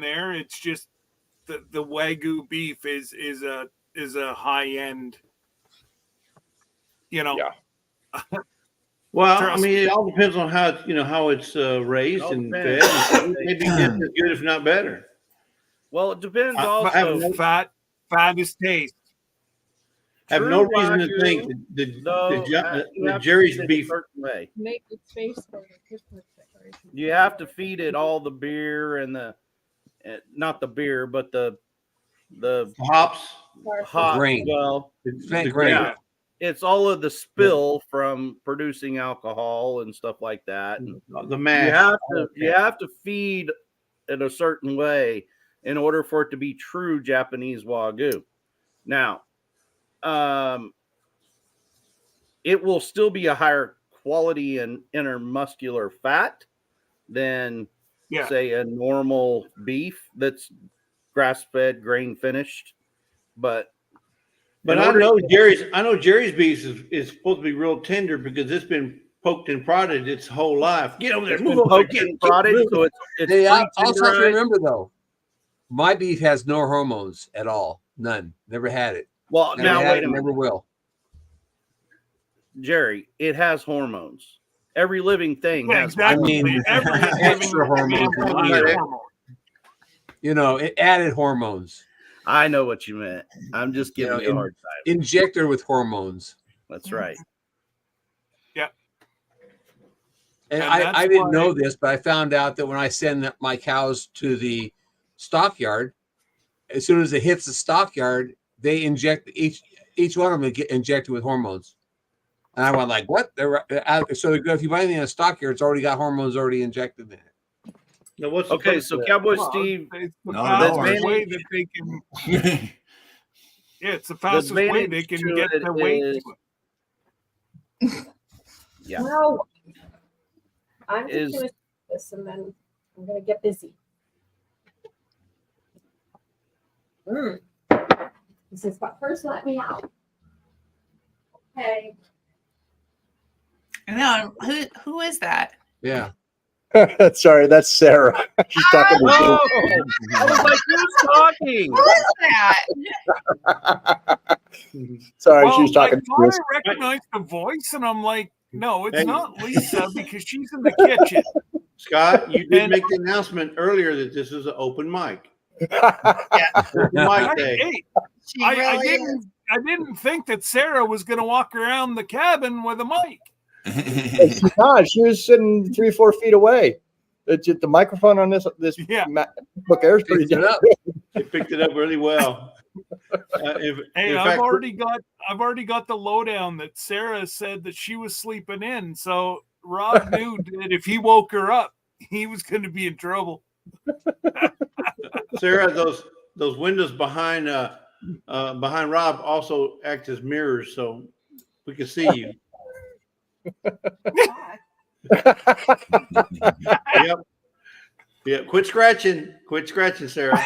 there. It's just the Wagyu beef is a high end. Yeah. Well, I mean, it all depends on how it's raised and fed. Maybe just as good, if not better. Well, it depends also. Fat is taste. I have no reason to think that Jerry's beef. Make the space for the Christmas decoration. You have to feed it all the beer and not the beer, but the hops, grain. Well, the grain. Yeah, it's all of the spill from producing alcohol and stuff like that. And the mash. You have to feed it a certain way in order for it to be true Japanese Wagyu. Now, it will still be a higher quality and intermuscular fat than say a normal beef that's grass-fed, grain finished. But I know Jerry's beef is supposed to be real tender because it's been poked and prodded its whole life. Get over there, move over poked and prodded, so it's also have to remember though, my beef has no hormones at all, none. Never had it. Well, never now wait a minute. Never will. Jerry, it has hormones. Every living thing has exactly. hormones. Every extra hormones. It added hormones. I know what you meant. I'm just giving you a hard time. Injector with hormones. That's right. Yeah. And I didn't know this, but I found out that when I send my cows to the stockyard, as soon as it hits the stockyard, they inject each one of them get injected with hormones. And I went like, what? So if you buy anything in a stock here, it's already got hormones already injected in it. Now, what's Okay, so Cowboy Steve, It's the No, fastest no. way that they can. Yeah, it's the fastest way they can get their weight to it. Yeah. No, I'm Is- just going to this and then I'm going to get busy. He says, but first let me out. Okay. No, who is that? Yeah. Sorry, that's Sarah. She's talking to Oh, you. I was like, who's talking? Who is that? Sorry, she's talking I to thought you. I recognized the voice, and I'm like, no, it's not Lisa because she's in the kitchen. Scott, you did make the announcement earlier that this is an open mic. Open mic day. Hey, I didn't think that Sarah was going to walk around the cabin with a mic. She's not. She was sitting 3-4 feet away. The microphone on this MacBook Air is pretty good. It picked it up really well. I've already got the lowdown that Sarah said that she was sleeping in. So Rob knew that if he woke her up, he was going to be in trouble. Sarah, those windows behind Rob also act as mirrors, so we can see you. Yep. Yeah. Quit scratching, Sarah.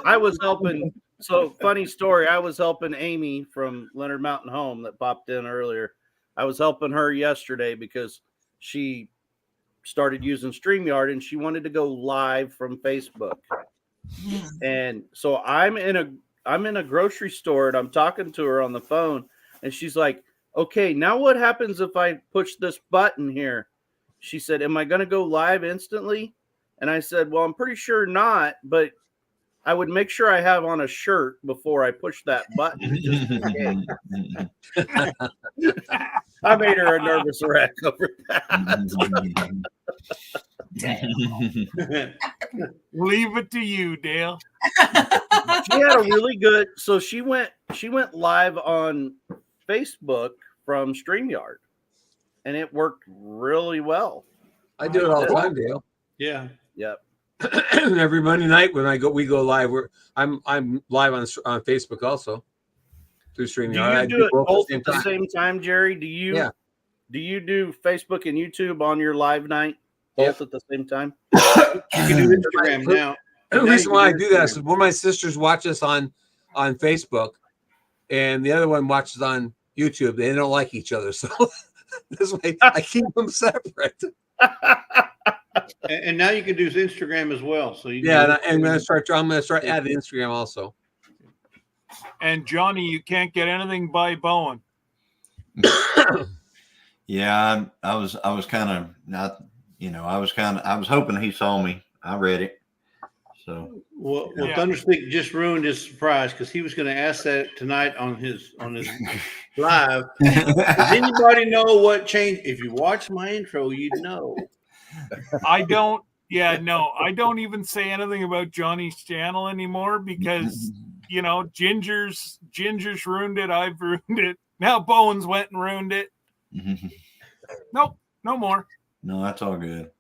I was helping. So funny story. I was helping Amy from Leonard Mountain Home that popped in earlier. I was helping her yesterday because she started using StreamYard and she wanted to go live from Facebook. And so I'm in a grocery store and I'm talking to her on the phone and she's like, okay, now what happens if I push this button here? She said, am I going to go live instantly? And I said, well, I'm pretty sure not, but I would make sure I have on a shirt before I push that button. Just in case. I made her a nervous wreck over that. Leave it to you, Dale. She had a really good. So she went live on Facebook from StreamYard, and it worked really well. I do it all the time, Dale. Yeah. Yep. Every Monday night when we go live, I'm live on Facebook also through StreamYard. Do you do it both at the same time, Jerry? Do you do Facebook and YouTube on your live night both at the same time? You can do Instagram now. The reason why I do that is one of my sisters watches on Facebook, and the other one watches on YouTube. They don't like each other, so this way I keep them separate. And now you can do Instagram as well. So I'm going to start adding Instagram also. And Johnny, you can't get anything by Bowen. Yeah, I was kind of not, I was hoping he saw me. I read it. So well Thunderspeak just ruined his surprise because he was going to ask that tonight on his live. Does anybody know what changed? If you watch my intro, you'd know. I don't even say anything about Johnny's channel anymore because Ginger's ruined it. I've ruined it. Now Bowen's went and ruined it. Nope, no more. No, that's all good.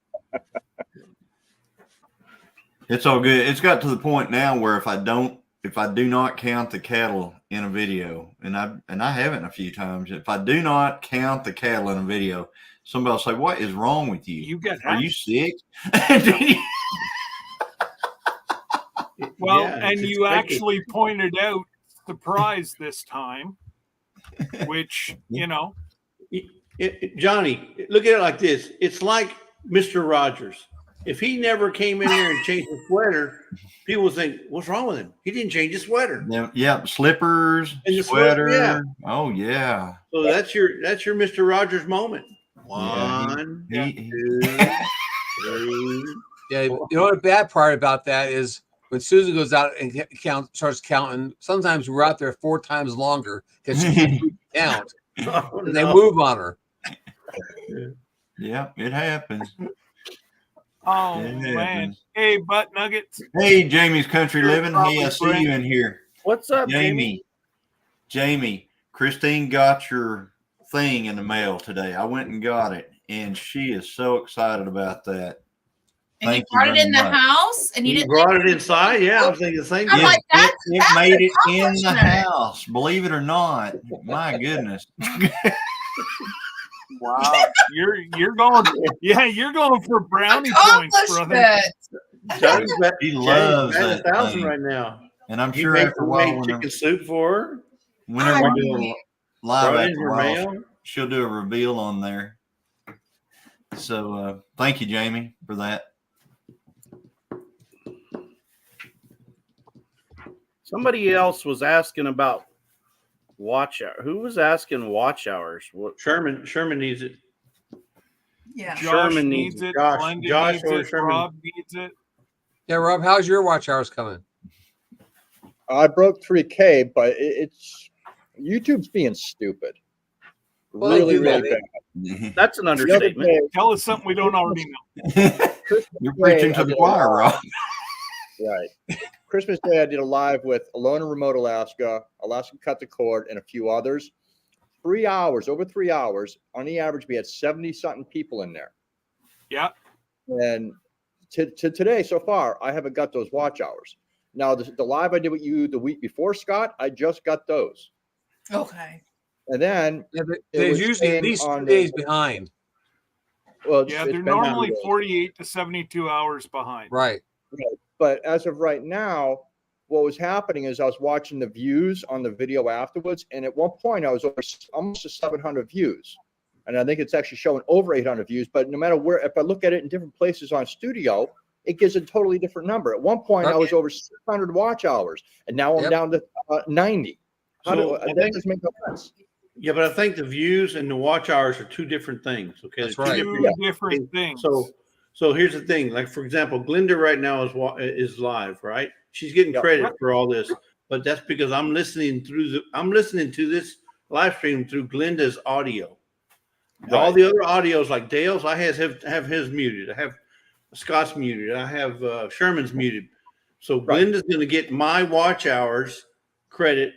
It's all good. It's got to the point now where if I do not count the cattle in a video, and I haven't a few times, if I do not count the cattle in a video, somebody will say, "What is wrong with you? Are you sick?" Well, and you actually pointed out surprise this time, which Johnny, look at it like this. It's like Mr. Rogers. If he never came in here and changed his sweater, people would think, "What's wrong with him? He didn't change his sweater." Yeah, slippers, and sweater. Yeah. Oh yeah. So that's your Mr. Rogers moment. One, two, three. Yeah, you know the bad part about that is when Susan goes out and starts counting. Sometimes we're out there 4 times longer because she can't count. And they move on her. Yeah, it happens. Oh man! Hey, butt nuggets. Hey, Jamie's Country Living. Hey, I see you in here. What's up, Jamie? Jamie, Christine got your thing in the mail today. I went and got it, and she is so excited about that. And you brought it in the house, and you didn't brought it inside. Yeah, I was thinking the same thing. I'm like, it made it in the house. Believe it or not. My goodness. Wow, you're going. Yeah, you're going for brownie points, brother. He loves that 1,000 thing right now, and I'm sure after a while, chicken soup for her. Whenever we do a live Brought after in a her while, mail. she'll do a reveal on there. So thank you, Jamie, for that. Somebody else was asking about watch hour. Who was asking watch hours? What? Sherman needs it. Yeah. Josh Sherman needs it. Josh Glenda needs or it. Sherman. Rob needs it. Yeah, Rob, how's your watch hours coming? I broke 3K, but it's YouTube's being stupid. Well, Really, they do really that. bad. That's an understatement. Tell us something we don't already know. You're preaching to the choir, Rob. Right. Christmas Day, I did a live with Alone in Remote Alaska, Alaska Cut the Cord, and a few others. 3 hours, over 3 hours. On the average, we had 70-something people in there. Yeah. And to today, so far, I haven't got those watch hours. Now, the live I did with you the week before, Scott, I just got those. Okay. And then they're usually at least 2 days behind. Well, yeah, they're normally 48 to 72 hours behind. Right. But as of right now, what was happening is I was watching the views on the video afterwards, and at one point I was over almost to 700 views, and I think it's actually showing over 800 views. But no matter where, if I look at it in different places on Studio, it gives a totally different number. At one point, I was over 600 watch hours, and now I'm down to 90. That doesn't make no sense. Yeah, but I think the views and the watch hours are two different things. Okay, that's right. Two different things. So here's the thing. Like for example, Glenda right now is live, right? She's getting credit for all this, but that's because I'm listening to this live stream through Glenda's audio. Right. All the other audios, like Dale's, I have his muted. I have Scott's muted. I have Sherman's muted. So Glenda's going to get my watch hours credit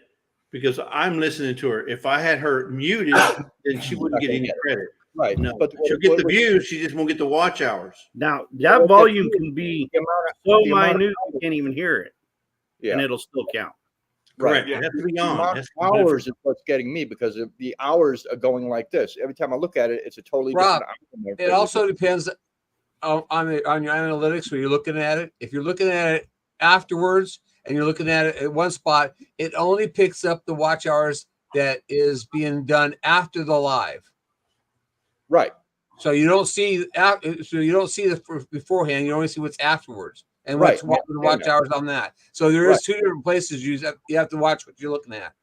because I'm listening to her. If I had her muted, then she wouldn't get any credit. Right. No, but she'll get the views. She just won't get the watch hours. Now that volume can be so minute you can't even hear it, and it'll still count. Correct. Right. It has to be on. Hours is what's getting me because the hours are going like this. Every time I look at it, it's a totally different hour. It also depends on your analytics when you're looking at it. If you're looking at it afterwards and you're looking at it at one spot, it only picks up the watch hours that is being done after the live. Right. So you don't see the beforehand. You only see what's afterwards and what's the watch hours on that. So there is two different places you have to watch what you're looking at.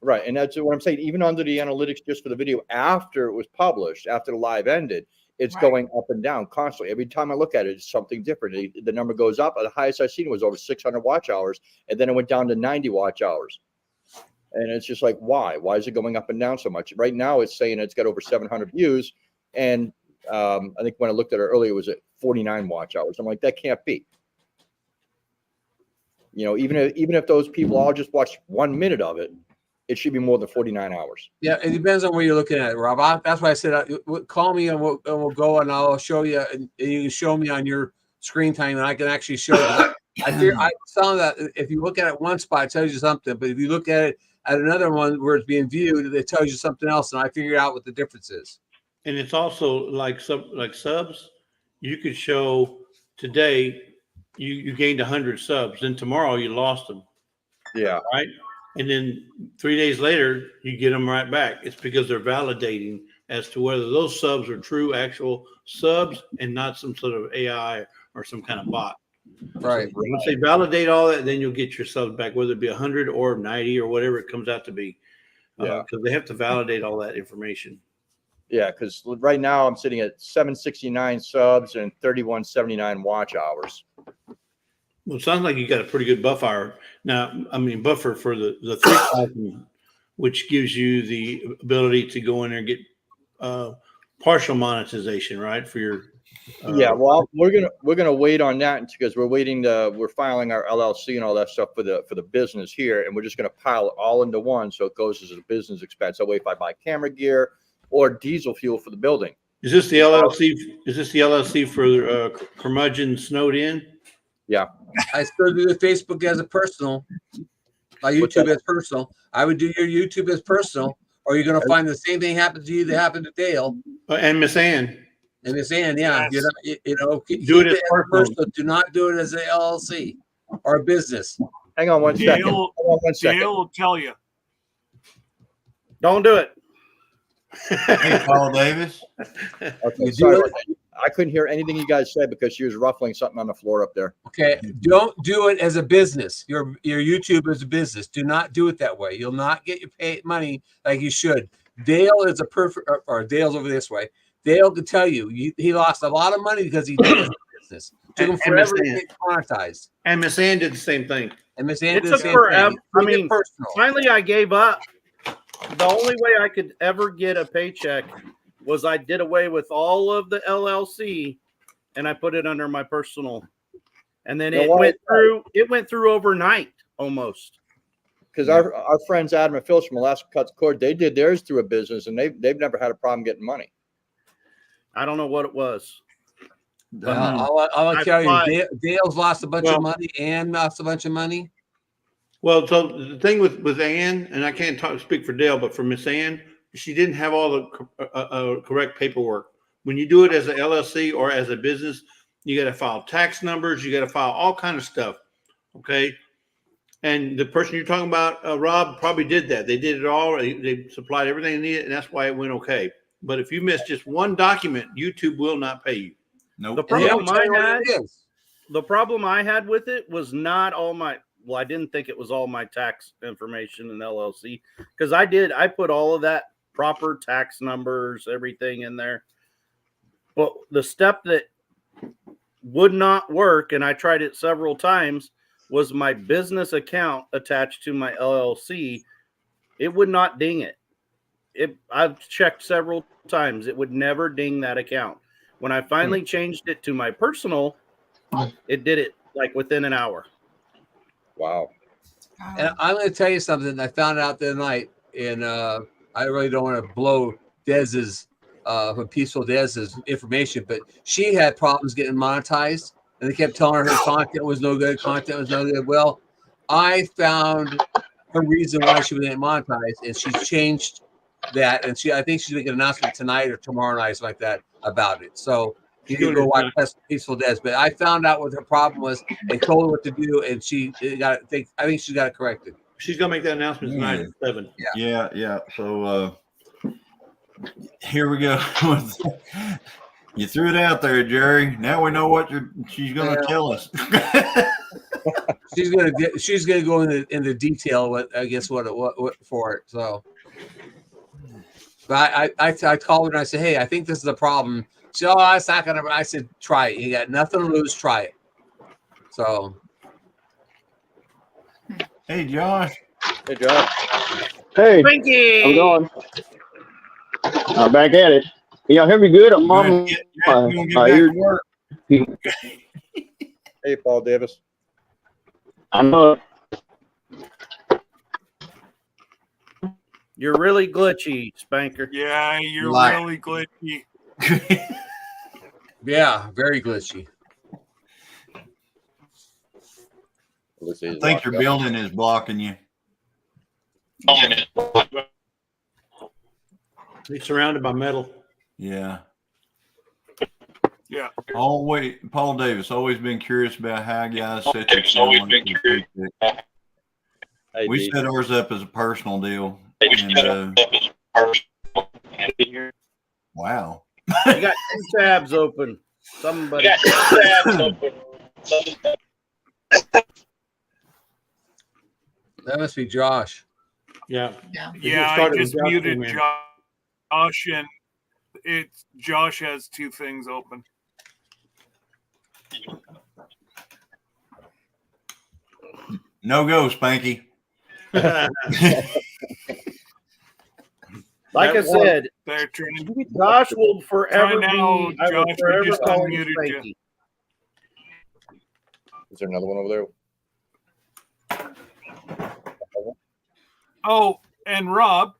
Right, and that's what I'm saying. Even under the analytics, just for the video after it was published, after the live ended, it's going up and down constantly. Every time I look at it, it's something different. The number goes up. The highest I've seen was over 600 watch hours, and then it went down to 90 watch hours. And it's just like, why? Why is it going up and down so much? Right now, it's saying it's got over 700 views. And I think when I looked at it earlier, it was at 49 watch hours. I'm like, that can't be. You know, even if those people all just watch 1 minute of it, it should be more than 49 hours. Yeah, it depends on where you're looking at it, Rob. That's why I said, call me and we'll go and I'll show you, and you can show me on your screen time, and I can actually show you. I found that if you look at it one spot, it tells you something, but if you look at it at another one where it's being viewed, it tells you something else, and I figured out what the difference is. And it's also like subs. You could show today you gained 100 subs, then tomorrow you lost them. Yeah. Right. And then 3 days later you get them right back. It's because they're validating as to whether those subs are true, actual subs, and not some sort of AI or some kind of bot. Right. So once they validate all that, then you'll get your subs back, whether it be 100 or 90 or whatever it comes out to be. Because they have to validate all that information. Yeah, because right now I'm sitting at 769 subs and 3179 watch hours. Well, it sounds like you got a pretty good buffer now. I mean, buffer for the 3,000, which gives you the ability to go in there and get partial monetization, right, for your Yeah, well, we're gonna wait on that because we're filing our LLC and all that stuff for the business here, and we're just gonna pile it all into one, so it goes as a business expense. That way, if I buy camera gear or diesel fuel for the building. Is this the LLC? Is this the LLC for Curmudgeon Snowed In? Yeah, I still do the Facebook as a personal, my YouTube as personal. I would do your YouTube as personal, or you're gonna find the same thing happen to you that happened to Dale And Miss Ann. And Miss Ann, yeah, Yes. keep Do it it as as a personal. personal. Do not do it as an LLC or a business. hang on one second. Dale, Hold on one second. Dale will tell you. Don't do it. Hey, Paul Davis. Okay, sorry about that. I couldn't hear anything you guys said because she was ruffling something on the floor up there. Okay, don't do it as a business. Your YouTube is a business. Do not do it that way. You'll not get your pay money like you should. Dale is a perfect, or Dale's over this way. Dale could tell you he lost a lot of money because he did it as a business. Took him forever to get monetized. And Miss Ann did the same thing. And Miss Ann It did the took same forever. thing. I Make it mean, personal. finally I gave up. The only way I could ever get a paycheck was I did away with all of the LLC and I put it under my personal. And then it went through overnight almost. Because our friends Adam and Phil from Alaska Cuts Cord, they did theirs through a business and they've never had a problem getting money. I don't know what it was. I'll tell you, Dale's lost a bunch of money and lost a bunch of money. Well, so the thing with Ann, and I can't speak for Dale, but for Miss Ann, she didn't have all the correct paperwork. When you do it as an LLC or as a business, you got to file tax numbers, you got to file all kind of stuff. Okay. And the person you're talking about, Rob, probably did that. They did it all. They supplied everything they needed, and that's why it went okay. But if you miss just one document, YouTube will not pay you. Nope. The problem I had with it was not all my, well, I didn't think it was all my tax information in LLC because I put all of that proper tax numbers, everything in there. But the step that would not work, and I tried it several times, was my business account attached to my LLC. It would not ding it. I've checked several times. It would never ding that account. When I finally changed it to my personal, it did it like within an hour. Wow. And I'm going to tell you something I found out the other night, and I really don't want to blow Dez's, from Peaceful Dez's information, but she had problems getting monetized, and they kept telling her content was no good, content was no good. Well, I found her reason why she wasn't monetized, and she's changed that, and I think she's making an announcement tonight or tomorrow night, something like that, about it. So you can go watch Peaceful Des. But I found out what her problem was and told her what to do, and she got it. I think she got it corrected. She's gonna make that announcement tonight at 7. Yeah. So here we go. You threw it out there, Jerry. Now we know what she's gonna tell us. She's gonna go into detail what I guess what for it. So. But I called her and I said, hey, I think this is a problem. She said, oh, it's not going to. I said, try it. You got nothing to lose. Try it. So. Hey, Josh. Hey, Josh. Hey. Frankie. How's it going? I'm back at it. Can y'all hear me good? I'm on my ear. Hey, Paul Davis. I know. You're really glitchy, Spanker. Yeah, you're really glitchy. Yeah, very glitchy. I think your building is blocking you. He's surrounded by metal. Yeah. Yeah. Paul Davis, always been curious about how guys set their We set ours up as a personal deal. And, wow. You got 2 tabs open. Somebody. That must be Josh. Yeah. I just muted Josh, and Josh has 2 things open. No go, Spanky. Like I said, They're trying. Josh will forever Try now, be. I will Josh, we forever just call him unmuted you. Spanky. Is there another one over there? Oh, and Rob,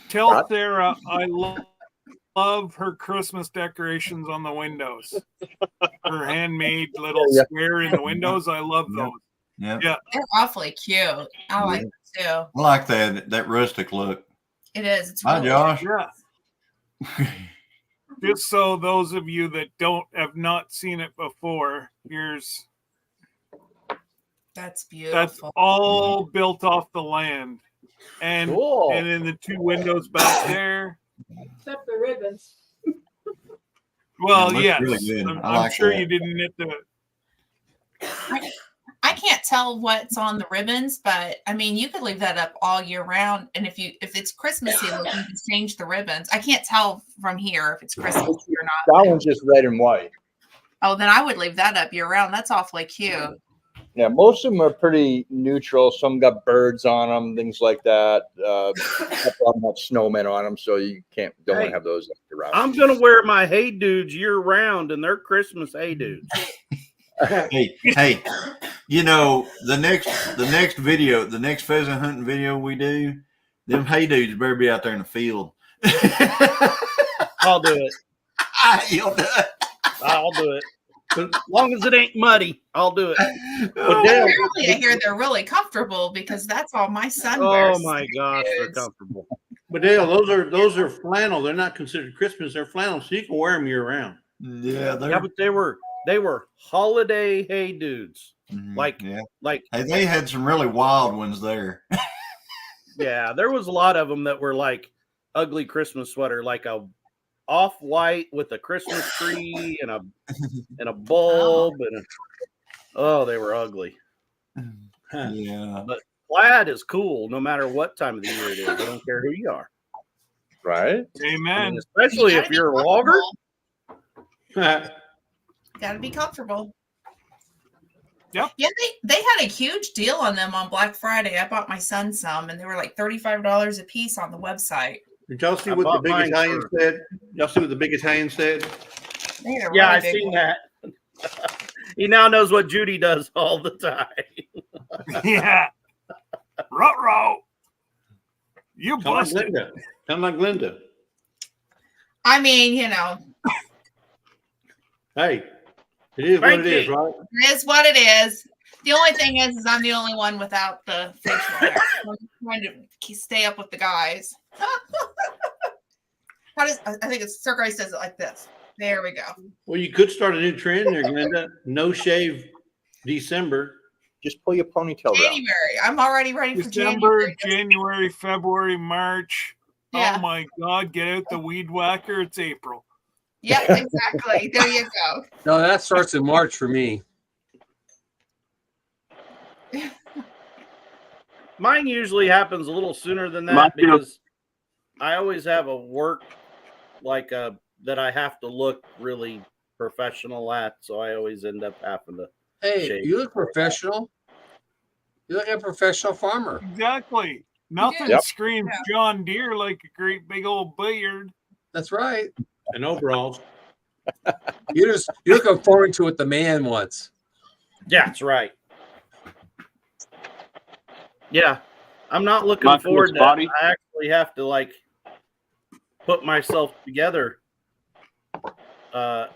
tell What? Sarah I love her Christmas decorations on the windows. Her handmade little square in the windows. I love those. Yeah. Yeah. They're awfully cute. I like them too. I like that rustic look. It is. It's Hi, really Josh. Yeah. Just so those of you that have not seen it before, here's that's beautiful. That's all built off the land. And cool. And in the two windows back there. Except the ribbons. Well, Yeah, yes. really good. I'm like sure that. you didn't hit the. I can't tell what's on the ribbons, but I mean, you could leave that up all year round. And if it's Christmassy, you can change the ribbons. I can't tell from here if it's Christmassy or not. That one's just red and white. Oh, then I would leave that up year round. That's awfully cute. Yeah, most of them are pretty neutral. Some got birds on them, things like that. A couple of them have snowmen on them, so you don't want to have those around. I'm gonna wear my Hey Dudes year round, and they're Christmas Hey Dudes. hey, you know, the next video, the next pheasant hunting video we do, them Hey Dudes better be out there in the field. I'll do it. You'll do it. I'll do it. As long as it ain't muddy, I'll do it. But apparently, I hear they're really comfortable because that's all my son wears. Oh my gosh, they're comfortable. But Dale, those are flannel. They're not considered Christmas. They're flannel, so you can wear them year round. Yeah, but they were holiday Hey Dudes. Like hey, they had some really wild ones there. Yeah, there was a lot of them that were like ugly Christmas sweater, like a off-white with a Christmas tree and a bulb they were ugly. Yeah. But plaid is cool no matter what time of the year it is. I don't care who you are. Right? Amen. I mean, especially if you're a logger. Gotta be comfortable. Yep. Yeah, they had a huge deal on them on Black Friday. I bought my son some, and they were like $35 a piece on the website. Did y'all see what the big Italian said? Y'all see what the big Italian said? Yeah, I've seen that. He now knows what Judy does all the time. Yeah. Ruh-roh. You busted. Kind of like Linda. I mean, you know. Hey, it is what it is, right? It is what it is. The only thing is I'm the only one without the facial hair. I'm trying to stay up with the guys. I think it's Sir Grace does it like this. There we go. Well, you could start a new trend there, Glenda. No shave December. Just pull your ponytail January. I'm already ready for December, January. January, February, March. Yeah. Oh my God, get out the weed whacker. It's April. Yep, exactly. There you go. No, that starts in March for me. Mine usually happens a little sooner than that because I always have a work that I have to look really professional at, so I always end up having to shave. You look professional. You look like a professional farmer. Exactly. Nothing screams John Deere like a great big old beard. That's right. And overalls. You're looking forward to what the man wants. Yeah, that's right. Yeah, I'm not looking forward to it. I actually have to put myself together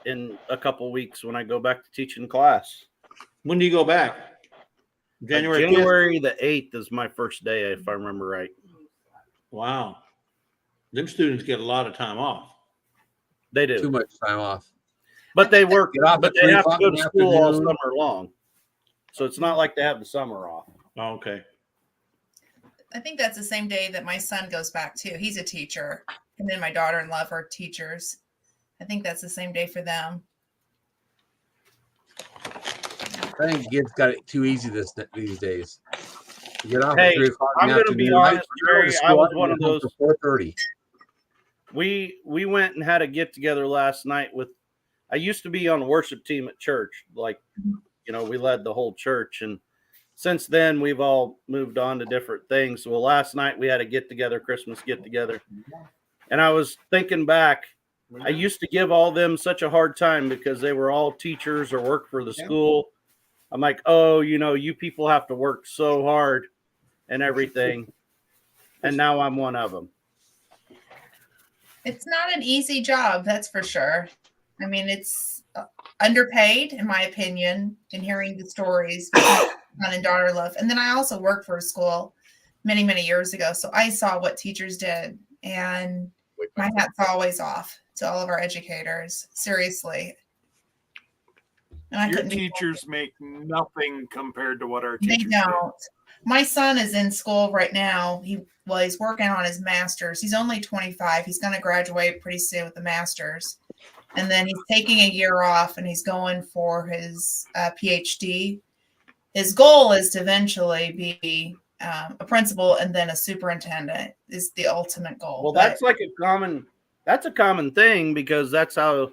in a couple weeks when I go back to teaching class. When do you go back? January the 8th is my first day, if I remember right. Wow. Them students get a lot of time off. They do. Too much time off. But they work, but they have to go to school all afternoon. summer long. So it's not like they have the summer off. Oh, okay. I think that's the same day that my son goes back too. He's a teacher. And then my daughter-in-law are teachers. I think that's the same day for them. I think kids got it too easy these days. You get off Hey, at 3 o'clock I'm in the going to be afternoon. honest, Jerry, I was one of those. 4:30. We went and had a get together last night with. I used to be on a worship team at church, we led the whole church, and since then, we've all moved on to different things. Well, last night we had a get-together, Christmas get-together. And I was thinking back, I used to give all them such a hard time because they were all teachers or worked for the school. I'm like, oh, you people have to work so hard and everything. And now I'm one of them. It's not an easy job, that's for sure. I mean, it's underpaid, in my opinion, in hearing the stories son and daughter love. And then I also worked for a school many, many years ago. So I saw what teachers did. And my hat's always off to all of our educators. Seriously. And your teachers make nothing compared to what our teachers They don't. My son is in school right now. He's working on his master's. He's only 25. He's going to graduate pretty soon with a master's. And then he's taking a year off and he's going for his PhD. His goal is to eventually be a principal and then a superintendent is the ultimate goal. Well, that's like a common thing because that's how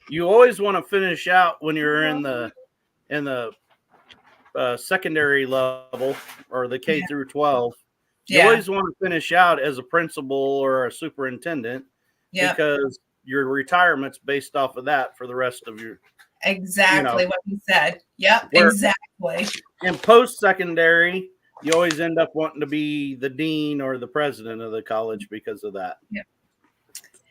you always want to finish out when you're in the secondary level or the K through 12. You always want to finish out as a principal or a superintendent because your retirement's based off of that for the rest of your exactly what you said. Yep, exactly. In post-secondary, you always end up wanting to be the dean or the president of the college because of that. Yeah.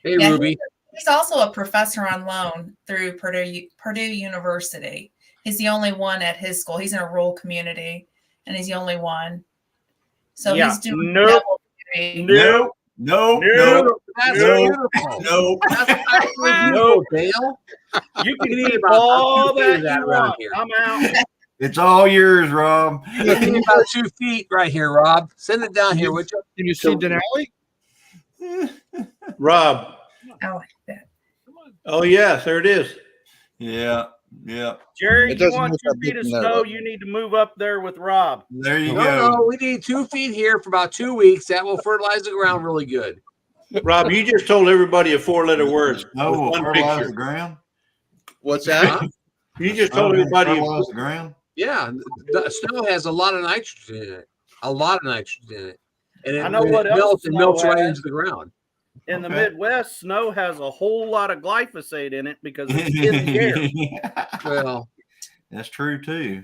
Hey, Ruby. He's also a professor on loan through Purdue University. He's the only one at his school. He's in a rural community, and he's the only one. So he's doing No, Dale. You can keep all that you want. Here. I'm out. It's all yours, Rob. You need about 2 feet right here, Rob. Send it down here, would you? Can you see Denali? Rob. I like that. Oh, yes, there it is. Yeah. Jerry, you want 2 feet of snow, you need to move up there with Rob. There you go. No, we need 2 feet here for about 2 weeks. That will fertilize the ground really good. Rob, you just told everybody a 4-letter word. No, one fertilize picture. the ground. What's that? You just told everybody fertilize the ground. Yeah, the snow has a lot of nitrogen in it. A lot of nitrogen in it. And it, I know what else melts right has. into the ground. In the Midwest, snow has a whole lot of glyphosate in it because it's in the air. Well, that's true too.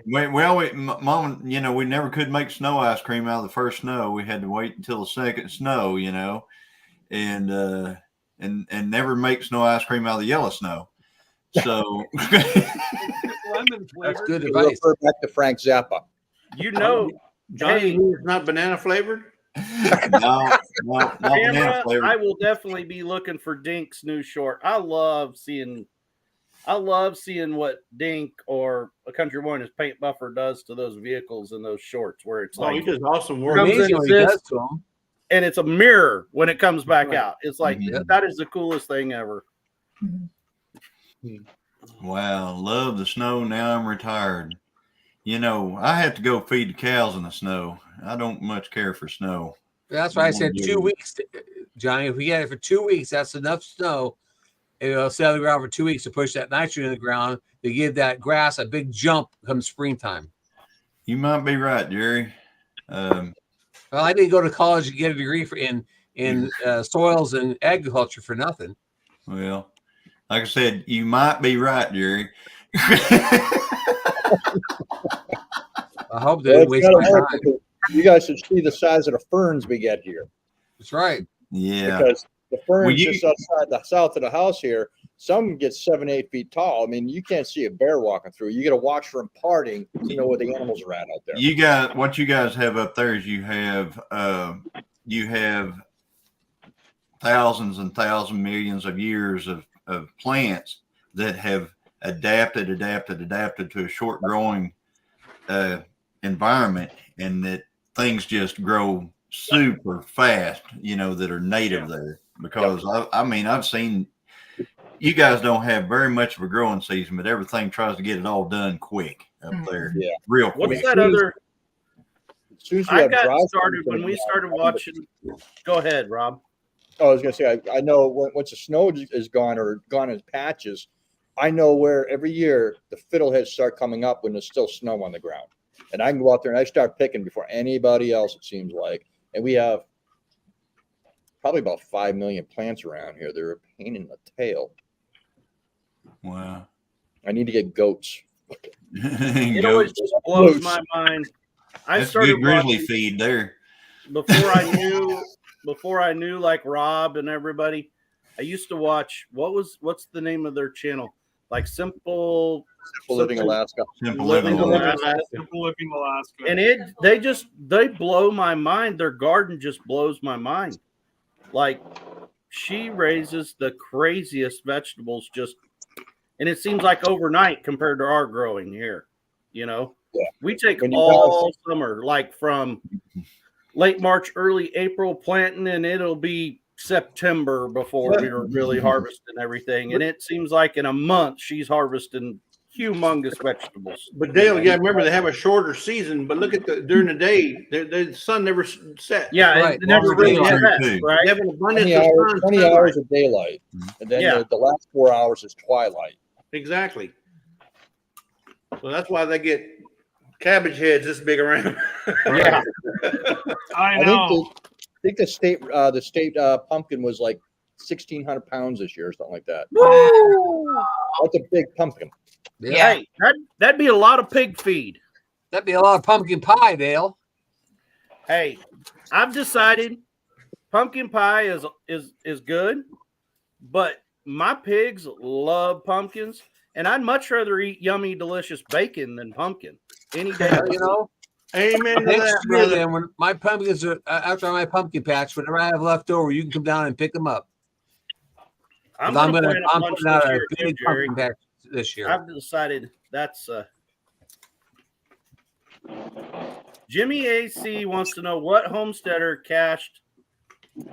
Mom, we never could make snow ice cream out of the first snow. We had to wait until the second snow, and never make snow ice cream out of the yellow snow. So lemon flavor. That's good We'll advice. refer back to Frank Zappa. Johnny, it's not banana flavored. not banana flavored. I will definitely be looking for Dink's new short. I love seeing what Dink or a Country Warriors paint buffer does to those vehicles in those shorts, where it's like he does awesome work. Amazing what he does to them. And it's a mirror when it comes back out. It's like that is the coolest thing ever. Wow, love the snow. Now I'm retired. I have to go feed the cows in the snow. I don't much care for snow. That's why I said 2 weeks, Johnny. If we get it for 2 weeks, that's enough snow. It'll stay on the ground for 2 weeks to push that nitrogen in the ground to give that grass a big jump come springtime. You might be right, Jerry. Well, I didn't go to college to get a degree in soils and agriculture for nothing. Well, like I said, you might be right, Jerry. I hope they didn't waste my time. You guys should see the size of the ferns we get here. That's right. Yeah. Because the ferns just outside the south of the house here, some get 7-8 feet tall. I mean, you can't see a bear walking through. You got to watch for them parting to know where the animals are at out there. What you guys have up there is you have thousands and thousands, millions of years of plants that have adapted to a short growing environment, and that things just grow super fast, that are native there. Because I've seen, you guys don't have very much of a growing season, but everything tries to get it all done quick up there. Yeah. Real quick. What's that other? I got dry started when we started watching. Go ahead, Rob. Oh, I was going to say, I know once the snow is gone or gone in patches, I know where every year the fiddleheads start coming up when there's still snow on the ground. And I can go out there and I start picking before anybody else, it seems like. And we have probably about 5 million plants around here. They're a pain in the tail. Wow. I need to get goats. It always just blows my mind. I That's started good grizzly watching feed there. before I knew like Rob and everybody. I used to watch what's the name of their channel? Like Simple Living Alaska. Simple Living Alaska. Simple Living Alaska. And they blow my mind. Their garden just blows my mind. Like she raises the craziest vegetables and it seems like overnight compared to our growing here. You know, we take all summer, like from late March, early April planting, and it'll be September before we were really harvesting everything. And it seems like in a month she's harvesting humongous vegetables. But Dale, yeah, remember they have a shorter season, but look at during the day, the sun never sets. Yeah, right. it never really sets, right? They have an abundance 20 of hours, sun. 20 hours of daylight. And then the last 4 hours is twilight. Exactly. So that's why they get cabbage heads this big around. Yeah. I know. I think the state pumpkin was like 1,600 pounds this year or something like that. That's a big pumpkin. Yeah. Hey, that'd be a lot of pig feed. That'd be a lot of pumpkin pie, Dale. Hey, I've decided pumpkin pie is good, but my pigs love pumpkins, and I'd much rather eat yummy, delicious bacon than pumpkin any day. You know, amen to next that, year, brother. then, when my pumpkins are after my pumpkin patch, whatever I have left over, you can come down and pick them up. I'm putting out a big pumpkin patch this year. I've decided that's Jimmy AC wants to know what homesteader cashed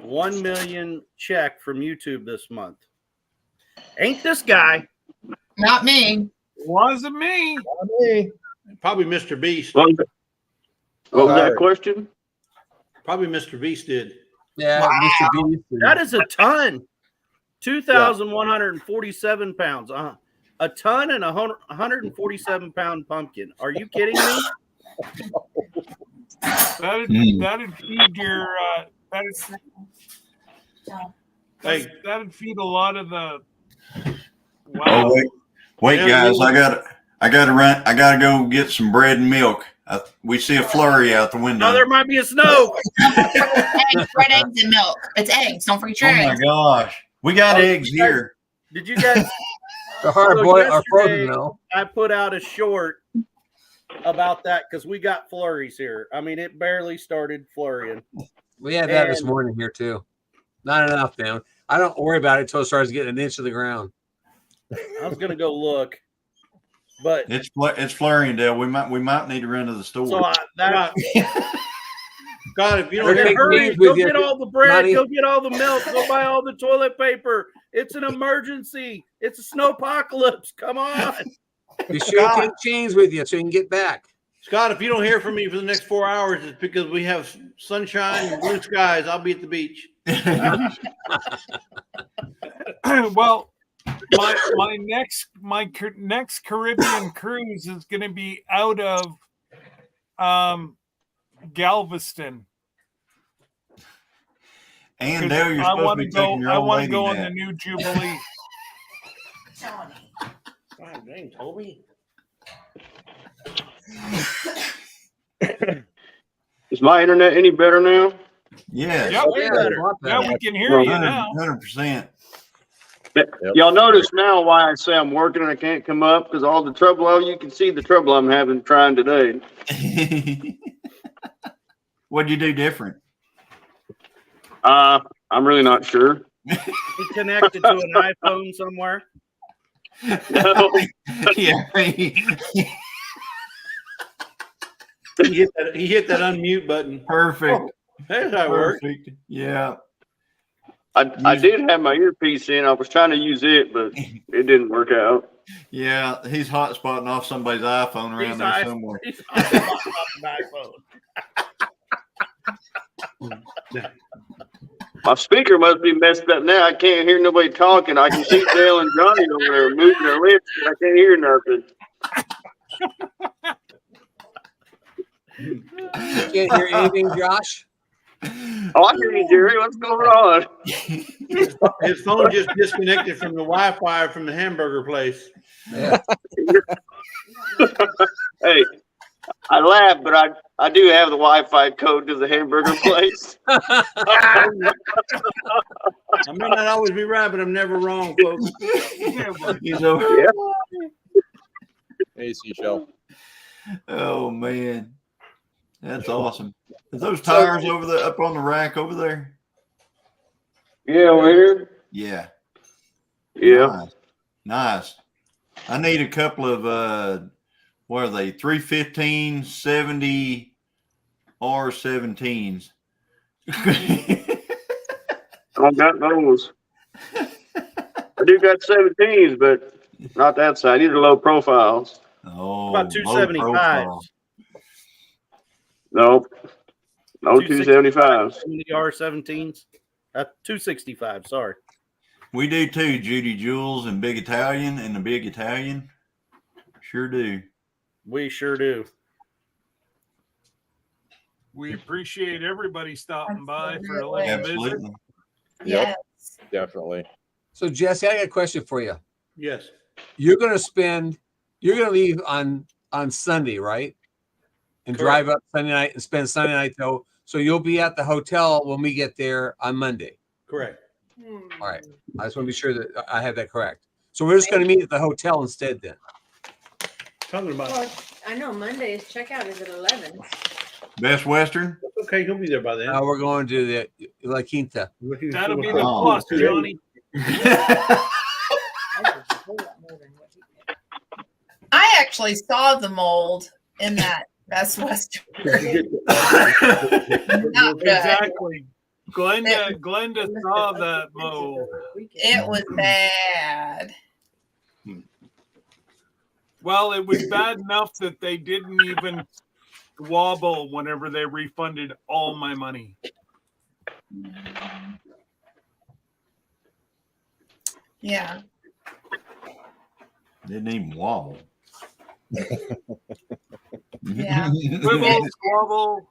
1 million check from YouTube this month. Ain't this guy? Not me. Wasn't me. Not me. Probably Mr. Beast. What was that question? Probably Mr. Beast did. Yeah, Wow. Mr. Beast. That is a ton. 2,147 pounds. A ton and 147 pound pumpkin. Are you kidding me? That'd feed your that'd feed a lot of the Oh, wait, guys! I gotta run. I gotta go get some bread and milk. We see a flurry out the window. Oh, there might be a snow. Eggs, bread, eggs, and milk. It's eggs. Don't forget your Oh my eggs. gosh, we got eggs here. Did you guys? The hard boiled or frozen yesterday, milk. I put out a short about that because we got flurries here. I mean, it barely started flurrying. We had that this morning here too. Not enough, man. I don't worry about it until it starts getting an inch of the ground. I was gonna go look, but it's flurrying, Dale. We might need to run to the store. so God, if you don't hurry, go get all the bread, go get all the milk, go buy all the toilet paper. It's an emergency. It's a snowpocalypse. Come on. Be sure you take chains with you so you can get back. Scott, if you don't hear from me for the next 4 hours, it's because we have sunshine and blue skies. I'll be at the beach. Well, my next Caribbean cruise is going to be out of Galveston. And Dale, you're supposed to be taking your old lady go on nap. the new Jubilee. God dang, Toby. Is my internet any better now? Yes. Yep. Yeah, we can hear you now. 100%. Y'all notice now why I say I'm working and I can't come up because all the trouble. Oh, you can see the trouble I'm having trying today. What'd you do different? I'm really not sure. He connected to an iPhone somewhere. Yeah. He hit that unmute button. Perfect. Oh, that's how it works. Yeah. I did have my earpiece in. I was trying to use it, but it didn't work out. Yeah, he's hotspotting off somebody's iPhone around there somewhere. He's hotspotting off an iPhone. My speaker must be messed up now. I can't hear nobody talking. I can see Dale and Johnny over there moving their lips, but I can't hear nothing. You can't hear anything, Josh? Oh, I hear you, Jerry. What's going on? His phone just disconnected from the Wi-Fi from the hamburger place. Yeah. Hey, I laugh, but I do have the Wi-Fi code to the hamburger place. I may not always be right, but I'm never wrong, folks. Yeah. Hey, Seashell. Oh man, that's awesome. Are those tires over there up on the rack over there? Yeah, over here. Yeah. Yeah. Nice. I need a couple of what are they? 315 70 R17s. I got those. I do got 17s, but not that side. These are low profiles. Oh, about 275. Nope. No 275s. R17s. 265. Sorry. We do too, Judy Jules and Big Italian and the Big Italian. Sure do. We sure do. We appreciate everybody stopping by for a little visit. Absolutely. Yep. Definitely. So Jesse, I got a question for you. Yes. You're going to leave on Sunday, right? And Correct. drive up Sunday night and spend Sunday night though. So you'll be at the hotel when we get there on Monday. Correct. All right. I just want to be sure that I have that correct. So we're just going to meet at the hotel instead then. Talking about Well, I know Monday's checkout is at 11. Best Western? okay, he'll be there by then. Now we're going to the La Quinta. That'll be the plus, Johnny. I actually saw the mold in that Best Western. Not good. Exactly. Glenda saw that mold. It was bad. Well, it was bad enough that they didn't even wobble whenever they refunded all my money. Yeah. Didn't even wobble. Yeah. Wibble, squabble.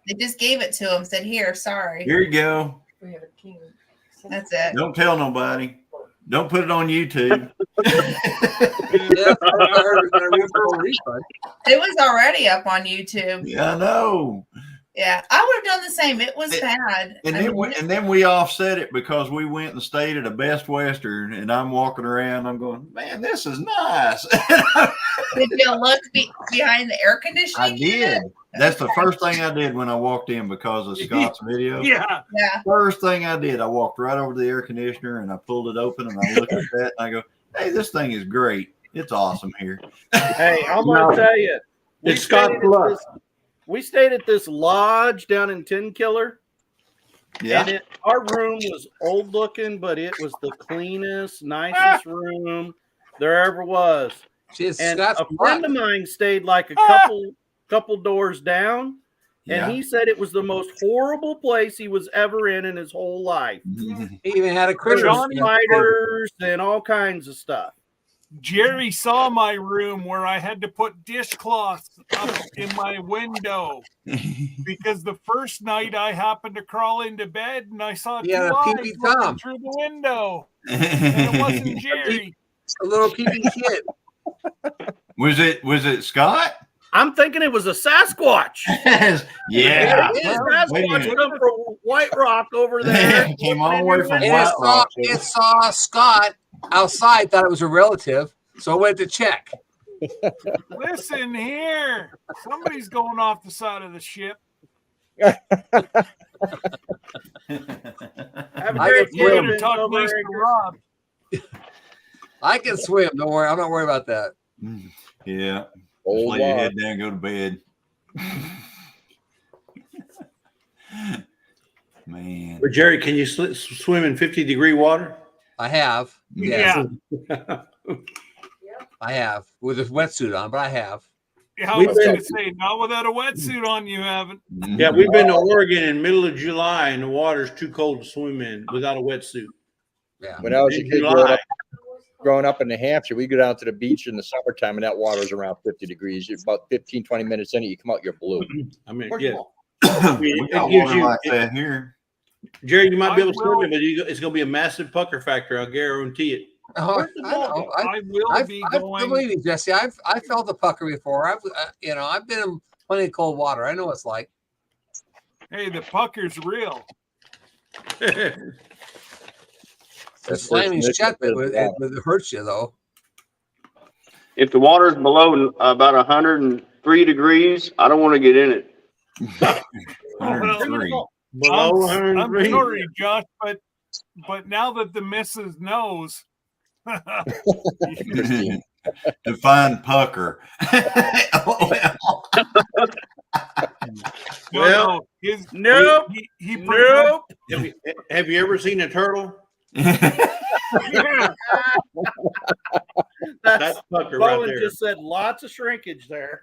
They just gave it to him, said, here, sorry. Here you go. That's it. Don't tell nobody. Don't put it on YouTube. It was already up on YouTube. Yeah, I know. Yeah, I would have done the same. It was bad. And then we offset it because we went and stayed at a Best Western, and I'm walking around. I'm going, man, this is nice. Did you look behind the air conditioning? I did. That's the first thing I did when I walked in because of Scott's video. Yeah. First thing I did, I walked right over to the air conditioner and I pulled it open and I looked at that and I go, hey, this thing is great. It's awesome here. Hey, I'm going to tell you. It's Scott Plus. We stayed at this lodge down in Tin Killer. Yeah. And our room was old looking, but it was the cleanest, nicest room there ever was. And a friend of mine stayed like a couple doors down, and he said it was the most horrible place he was ever in his whole life. He even had a critter spiders and all kinds of stuff. Jerry saw my room where I had to put dishcloths up in my window because the first night I happened to crawl into bed and I saw two eyes looking through the window. And it wasn't Jerry. A little peepee kid. Was it Scott? I'm thinking it was a Sasquatch. Yeah. Sasquatch come from White Rock over there. Came all the way from White Rock. It saw Scott outside, thought it was a relative, so I went to check. Listen here. Somebody's going off the side of the ship. Have a great day. Talk nice to Rob. I can swim. Don't worry. I'm not worried about that. Yeah. Old lay your head down, go to bed. Man. But Jerry, can you swim in 50-degree water? I have. Yeah. I have with a wetsuit on, but I have. I was going to say, not without a wetsuit on, you haven't. Yeah, we've been to Oregon in the middle of July, and the water's too cold to swim in without a wetsuit. Yeah. When I was a In kid July. growing up in New Hampshire, we go down to the beach in the summertime, and that water is around 50 degrees. You're about 15, 20 minutes in it, you come out, you're blue. I mean, First yeah. of all, We got water like that here. Jerry, you might be able to will- swim it, but it's going to be a massive pucker factor. I'll guarantee it. Oh, First of all, I will be I going. believe you, Jesse. I felt the pucker before. I've been in plenty of cold water. I know what it's like. Hey, the pucker's real. It's slamming shut, but it hurts you though. If the water's below about 103 degrees, I don't want to get in it. 103. Below I'm 103. sorry, Josh, but now that the missus knows, Define pucker. Well, nope. Nope. Have you ever seen a turtle? Yeah. That's pucker right Bowen there. just said lots of shrinkage there.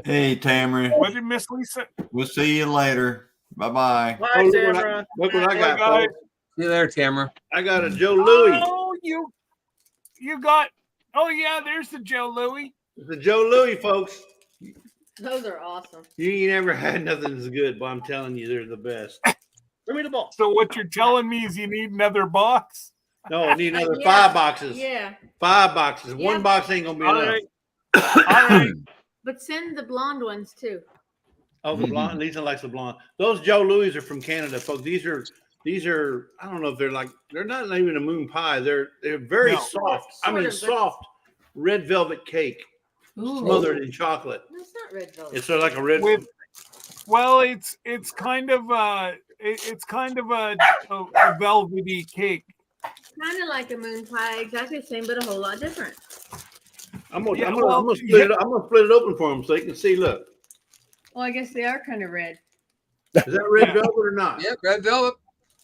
Hey, Tamara. What did Miss Lisa? We'll see you later. Bye-bye. Bye, Oh, look Tamara. look what I got, guys. folks. See you there, Tamara. I got a Joe Louis. Oh, you got. Oh yeah, there's the Joe Louis. It's a Joe Louis, folks. Those are awesome. You ain't never had nothing as good, but I'm telling you, they're the best. Bring me the ball. So what you're telling me is you need another box? No, I need another Yeah. 5 boxes. Yeah. 5 boxes. Yeah. One box ain't gonna be All enough. right. All right. But send the blonde ones too. Oh, the blonde. Lisa likes the blonde. Those Joe Louis are from Canada, folks. These are. I don't know if they're not even a moon pie. They're very No. soft. Sort of, but- Soft red velvet cake smothered in chocolate. That's not red velvet. It's sort of like a red. Well, it's kind of a velvety cake. Kind of like a moon pie, exactly the same, but a whole lot different. I'm gonna split it open for them so they can see. Look, Well, I guess they are kind of red. is that red velvet or not? Yeah, red velvet.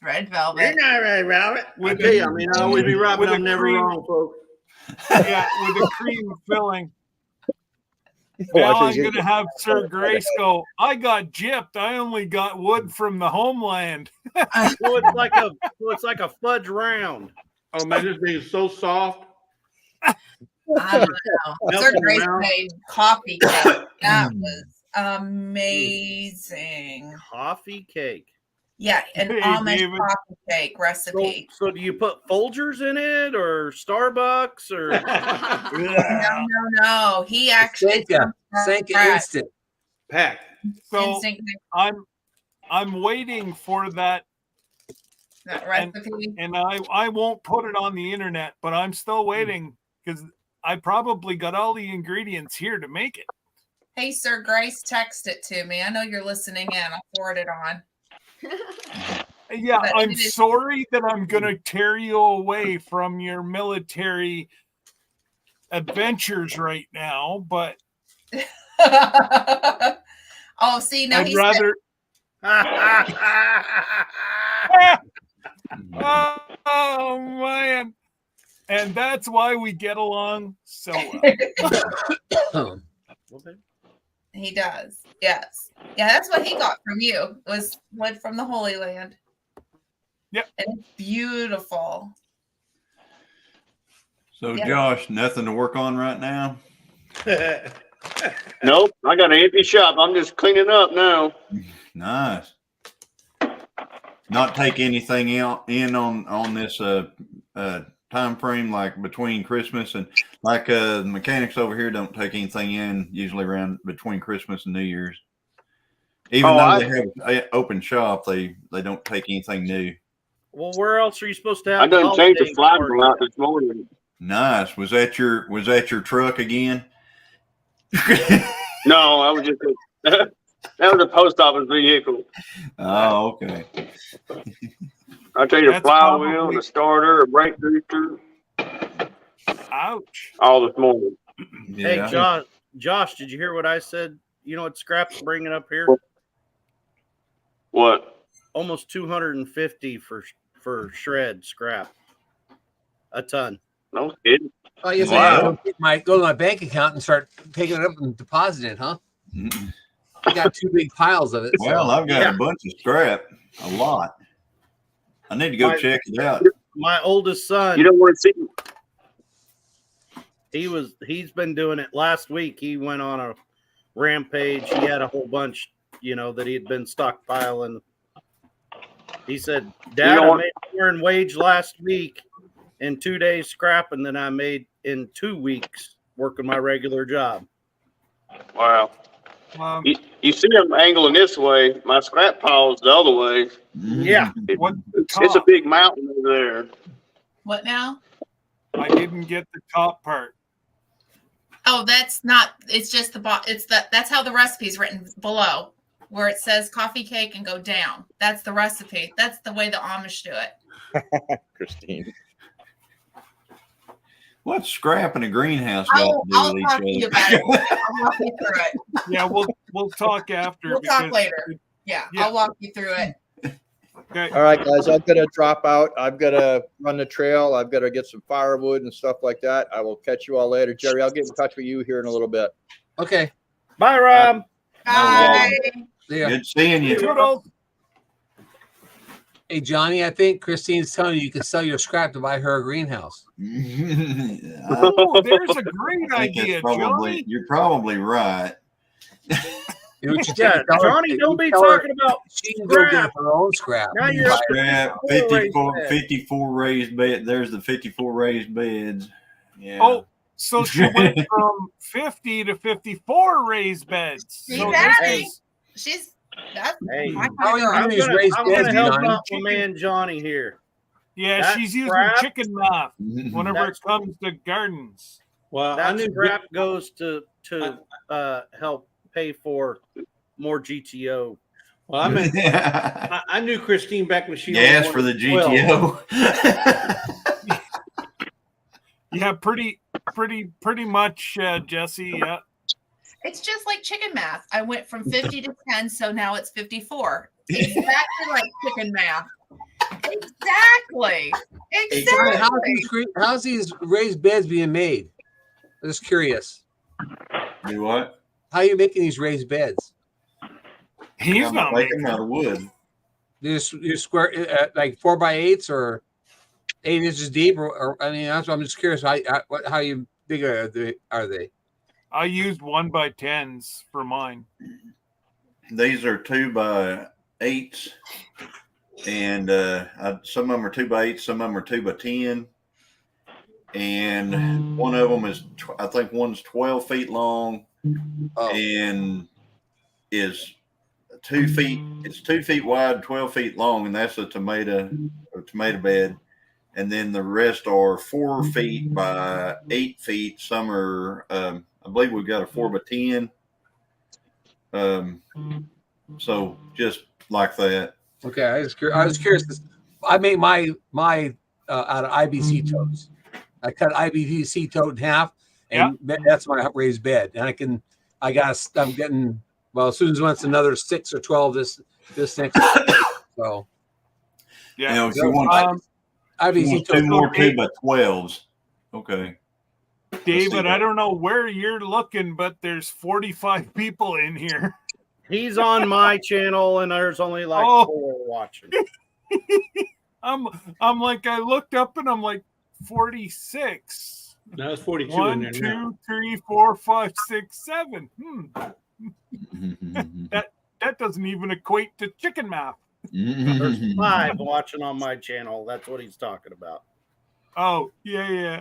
Red velvet. They're not red velvet. I tell you, I always be right, but I'm never wrong, folks. Yeah, with a cream filling. Now I'm going to have Sir Grace go, I got gypped. I only got wood from the homeland. So it's like a fudge round. Oh man, this thing is so soft. I don't know. Sir Grace made coffee cake. That was amazing. Coffee cake. Yeah, an Hey, Amish David. coffee cake recipe. So do you put Folgers in it or Starbucks or? No. He actually Sank it Right. instant. Pack. So instant I'm waiting for that, that recipe. and I won't put it on the internet, but I'm still waiting because I probably got all the ingredients here to make it. Hey, Sir Grace, text it to me. I know you're listening in. I'll forward it on. Yeah, But I'm it is- sorry that I'm going to tear you away from your military adventures right now, but Oh, see, now I'd he's rather. Oh man, and that's why we get along so well. He does. Yes. Yeah, that's what he got from you. Was wood from the Holy Land. Yep. And it's beautiful. So, Yeah. Josh, nothing to work on right now? Nope, I got an empty shop. I'm just cleaning up now. Nice. Not take anything in on this time frame, like between Christmas and like the mechanics over here don't take anything in usually around between Christmas and New Year's. Even though they have an open shop, they don't take anything new. Well, where else are you supposed to have? I done changed the holiday flagpole party? out this morning. Nice. Was that your truck again? No, I was just that was a post office vehicle. Oh, okay. I tell you, the That's flywheel, probably- the starter, a brake booster, Ouch. all this morning. Hey, Yeah. Josh, did you hear what I said? You know what Scrap's bringing up here? What? Almost 250 for shred scrap, a ton. No kidding. I guess Wow. I go to my bank account and start taking it up and depositing it, huh? I got 2 big piles of it. Well, so. I've got a bunch of scrap, a lot. I need to go check it out. My oldest son. You don't want to see. He's been doing it. Last week he went on a rampage. He had a whole bunch, that he had been stockpiling. He said, "Dad, I made more in wage last week in 2 days scrapping than I made in 2 weeks working my regular job." Wow. You see them angling this way. My scrap pile's the other way. Yeah. It's a big mountain over there. What now? I didn't get the top part. Oh, that's not. It's just that's how the recipe's written below, where it says coffee cake and go down. That's the recipe. That's the way the Amish do it. Christine. What's scrap in a greenhouse got to do I'll with talk to each you other? about it. I'll walk you through it. Yeah, we'll talk after. We'll talk later. Yeah, I'll walk you through it. Okay. All right, guys, I'm gonna drop out. I've got to run the trail. I've got to get some firewood and stuff like that. I will catch you all later. Jerry, I'll get in touch with you here in a little bit. Okay. Bye, Rob. Bye. Good seeing you. Hey, Johnny, I think Christine's telling you can sell your scrap to buy her a greenhouse. Oh, there's a great idea, Johnny. You're probably right. Yeah, Johnny, don't be talking about she can go get her own scrap. Now you're Scrap, 54 raised bed. There's the 54 raised beds. Yeah. Oh, so she went from 50 to 54 raised beds. So She's Hey, my how kind of you girl. raised beds, help Johnny? out my man Johnny here. Yeah, That she's using scrap- chicken math whenever it comes to gardens. Well, that scrap goes to help pay for more GTO. Well, I knew Christine back when she Gas was for the 12. GTO. Yeah, pretty much, Jesse. Yeah. It's just like chicken math. I went from 50 to 10, so now it's 54. Exactly like chicken math. Exactly. Hey, Johnny, how's these raised beds being made? I'm just curious. Do what? How are you making these raised beds? He's not making them out of wood. You square like 4x8s or 8 inches deep, or I mean, that's what I'm just curious. How you big are they? I used 1x10s for mine. These are 2x8s, and some of them are 2x8, some of them are 2x10, and one of them is I think one's 12 feet long, and is 2 feet. It's 2 feet wide, 12 feet long, and that's a tomato bed. And then the rest are 4 feet by 8 feet. Some are, I believe we've got a 4x10. So just like that. Okay, I was curious. I made my out of IBC totes. I cut IBC tote in half, and that's my raised bed. And I'm getting, well, as soon as once another 6 or 12 this next week. So yeah, if you want IBC two more 2x12s. Okay. David, I don't know where you're looking, but there's 45 people in here. He's on my channel, and there's only like 4 watching. I'm like, I looked up and I'm like 46. No, it's 42 1, in there 2, now. 3, 4, 5, 6, 7. That doesn't even equate to chicken math. There's 5 watching on my channel. That's what he's talking about. Oh, yeah.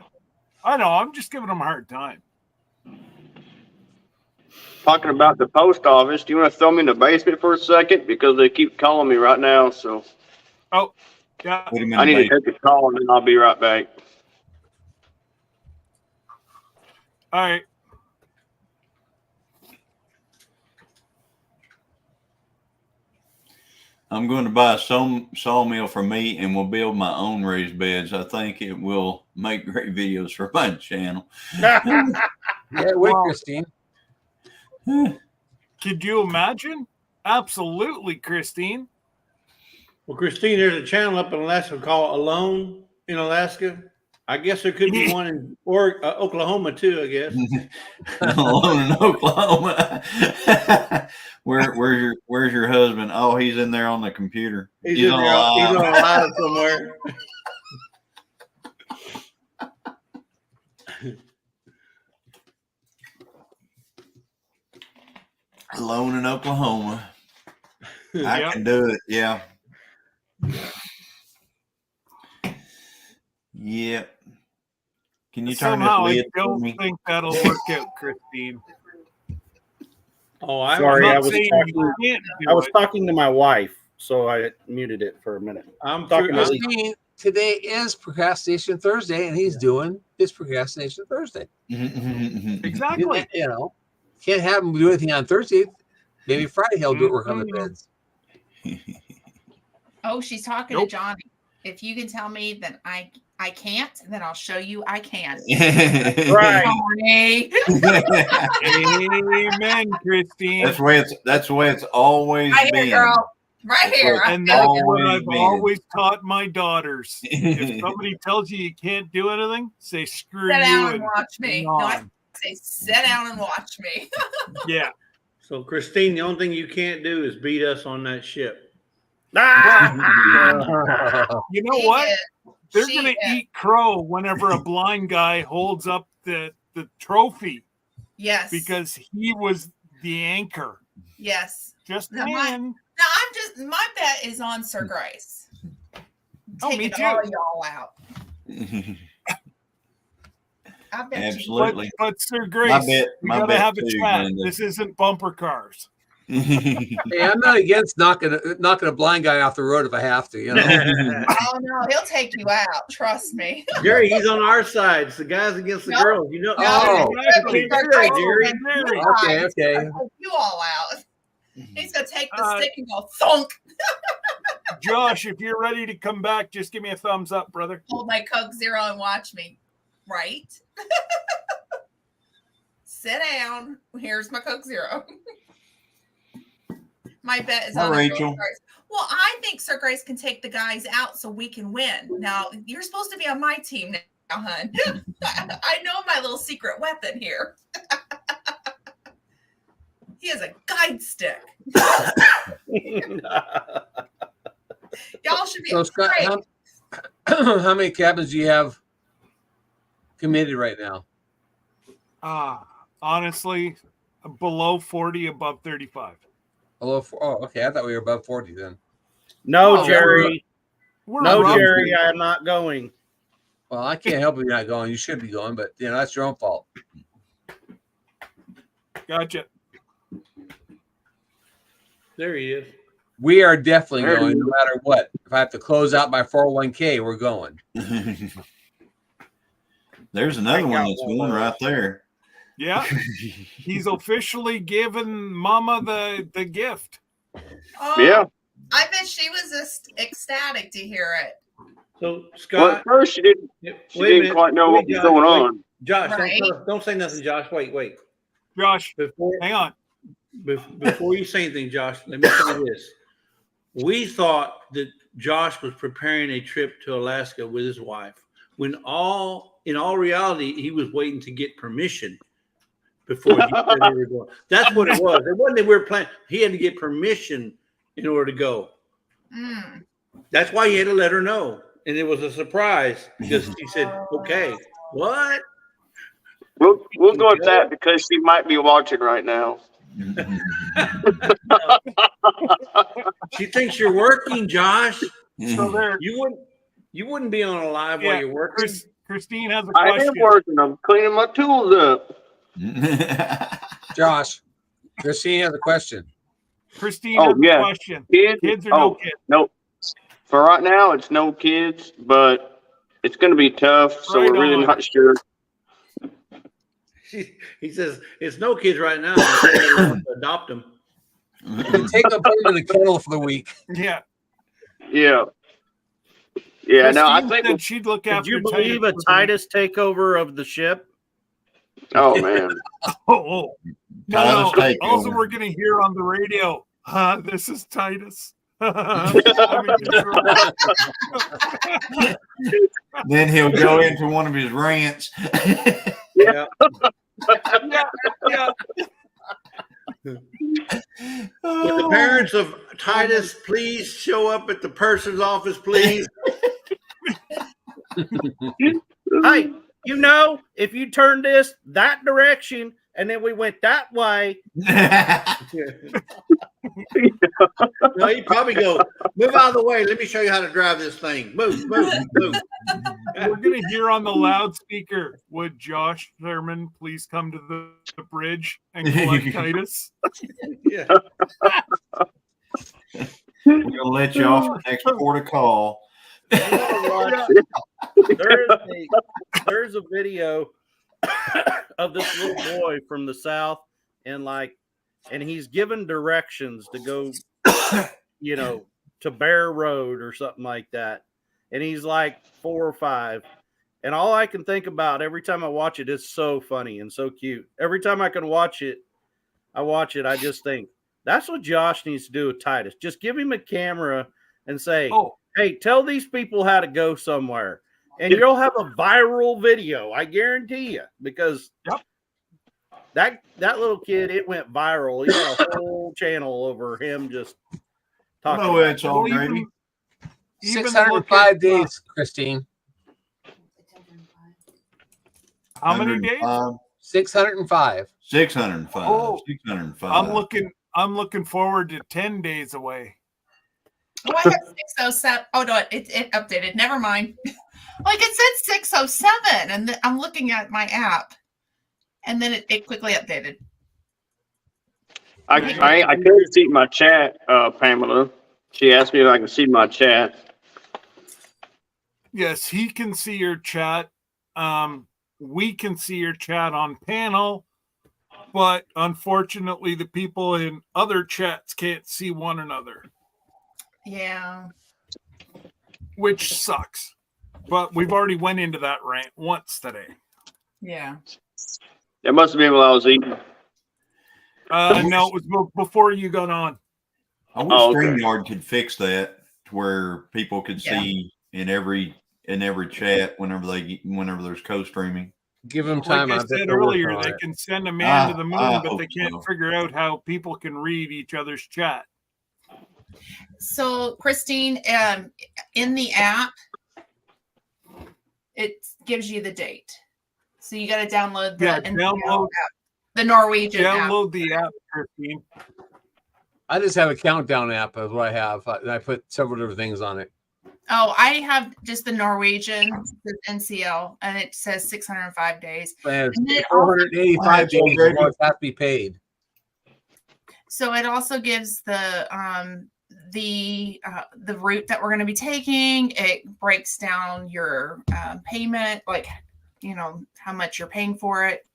I know. I'm just giving them a hard time. Talking about the post office, do you want to throw me in the basement for a second? Because they keep calling me right now. So, oh, yeah. I need to take a call and then I'll be right back. All right. I'm going to buy some sawmill for me, and we'll build my own raised beds. I think it will make great videos for my channel. Yeah, wait, Christine. Could you imagine? Absolutely, Christine. Well, Christine, there's a channel up in Alaska called Alone in Alaska. I guess there could be one in Oklahoma too. I guess. Alone in Oklahoma. Where's your husband? Oh, he's in there on the computer. He's on a live somewhere. Alone in Oklahoma. I can do it. Yeah. Yep. Can you turn Somehow this I lid for don't me? think that'll work out, Christine. Oh, Sorry, I I'm was not saying you talking. can't do I was it. talking to my wife, so I muted it for a minute. I'm talking to Christine, today is Procrastination Thursday, and he's doing his Procrastination Thursday. Exactly. You know, can't have him do anything on Thursday. Maybe Friday he'll do it. Work on the beds. Oh, she's talking to Johnny. If you can tell me that I can't, then I'll show you I can. Right. Johnny. Amen, Christine. That's the way it's always Right been. here, girl. Right here. And that's what always I've been. always taught my daughters. If somebody tells you you can't do anything, say screw Sit you down and and watch me. hang No, I on. say sit down and watch me. Yeah. So, Christine, the only thing you can't do is beat us on that ship. You know She what? did. They're She going to did. eat crow whenever a blind guy holds up the trophy Yes. because he was the anchor. Yes. Just Now, saying. my bet is on Sir Grace. Oh, me Taking too. all y'all out. I bet Absolutely. But Sir Grace, we my got to bet have a too, chat. Linda. This isn't bumper cars. Hey, I'm not against knocking a blind guy off the road if I have to. You know. Oh no, he'll take you out. Trust me. Jerry, he's on our side. It's the guys against the No. girls. You know. Oh. Exactly. Sir Good, Grace Jerry. is Jerry. Okay, okay. He'll take you all out. He's gonna take the stick and go thunk. Josh, if you're ready to come back, just give me a thumbs up, brother. Hold my Coke Zero and watch me. Right? Sit down. Here's my Coke Zero. My bet is Hi, on Rachel. Sir Grace. Well, I think Sir Grace can take the guys out so we can win. Now, you're supposed to be on my team now, hun. I know my little secret weapon here. He has a guide stick. Y'all should be So, Scott, afraid. how many cabins do you have committed right now? Honestly, below 40, above 35. Oh, okay. I thought we were above 40 then. No, Oh, Jerry. We're No, roughly- Jerry, I am not going. Well, I can't help you not going. You should be going, but that's your own fault. Gotcha. There he is. We are definitely There going, you no go. matter what. If I have to close out my 401k, we're going. There's another one that's going right there. Yeah. He's officially given Mama the gift. Oh, Yeah. I bet she was just ecstatic to hear it. So, Well, Scott. at first she didn't quite know what was Josh, going wait. on. Josh, Right. don't say nothing, Josh. Wait. Josh, Before, hang on. before you say anything, Josh, let me say this. We thought that Josh was preparing a trip to Alaska with his wife, when in all reality, he was waiting to get permission before he said he was going. That's what it was. It wasn't that we were planning. He had to get permission in order to go. Mm. That's why he had to let her know. And it was a surprise because she said, okay, what? We'll go with that because she might be watching right now. She thinks you're working, Josh. So there, You wouldn't be on a live while you're working. Christine has a I am question. working. I'm cleaning my tools up. Josh, Christine has a question. Christine Oh, has a yeah. question. Kids or no kids? Nope. For right now, it's no kids, but it's going to be tough. So Right we're really on. not sure. He says it's no kids right now. To adopt them. Take them, put them in the kennel for the week. Yeah. Yeah. Yeah. No, I Christine think. said she'd look Could after you believe a Titus. Titus takeover of the ship? Oh man. Oh. No, Titus takeover. also we're going to hear on the radio. This is Titus. I then he'll go into one of his rants. Yeah. Yeah. Would the parents of Titus please show up at the person's office, please? Hey, you know, if you turn this that direction and then we went that way. No, he'd probably go, move out of the way. Let me show you how to drive this thing. Move. We're going to hear on the loudspeaker, would Josh Thurman please come to the bridge and collect Titus? Yeah. We're going to let you off the next port of call. There's a video of this little boy from the South, and he's given directions to go, to Bear Road or something like that. And he's like 4 or 5. And all I can think about every time I watch it is so funny and so cute. Every time I can watch it, I just think that's what Josh needs to do with Titus. Just give him a camera and say, hey, tell these people how to go somewhere. And you'll have a viral video, I guarantee you, because that little kid, it went viral. He had a whole channel over him just talking. No, it's all Grady. 605 days, Christine. How many days? 605. 605. Oh, 605. I'm looking forward to 10 days away. Oh, I have 607. Oh no, it updated. Never mind. Like it said 607, and I'm looking at my app, and then it quickly updated. I couldn't see my chat, Pamela. She asked me if I can see my chat. Yes, he can see your chat. We can see your chat on panel, but unfortunately, the people in other chats can't see one another. Yeah. Which sucks. But we've already went into that rant once today. Yeah. It must have been while I was eating. No, it was before you got on. I wish StreamYard could fix that to where people could see in every chat whenever there's co-streaming. Give them time. Like I said earlier, they can send a man to the moon, but they can't figure out how people can read each other's chat. So, Christine, in the app, it gives you the date. So you got to download the Norwegian app. Download the app, Christine. I just have a countdown app is what I have. And I put several different things on it. Oh, I have just the Norwegian, the NCL, and it says 605 days. And 485 days before it has to be paid. So it also gives the route that we're going to be taking. It breaks down your payment, like how much you're paying for it,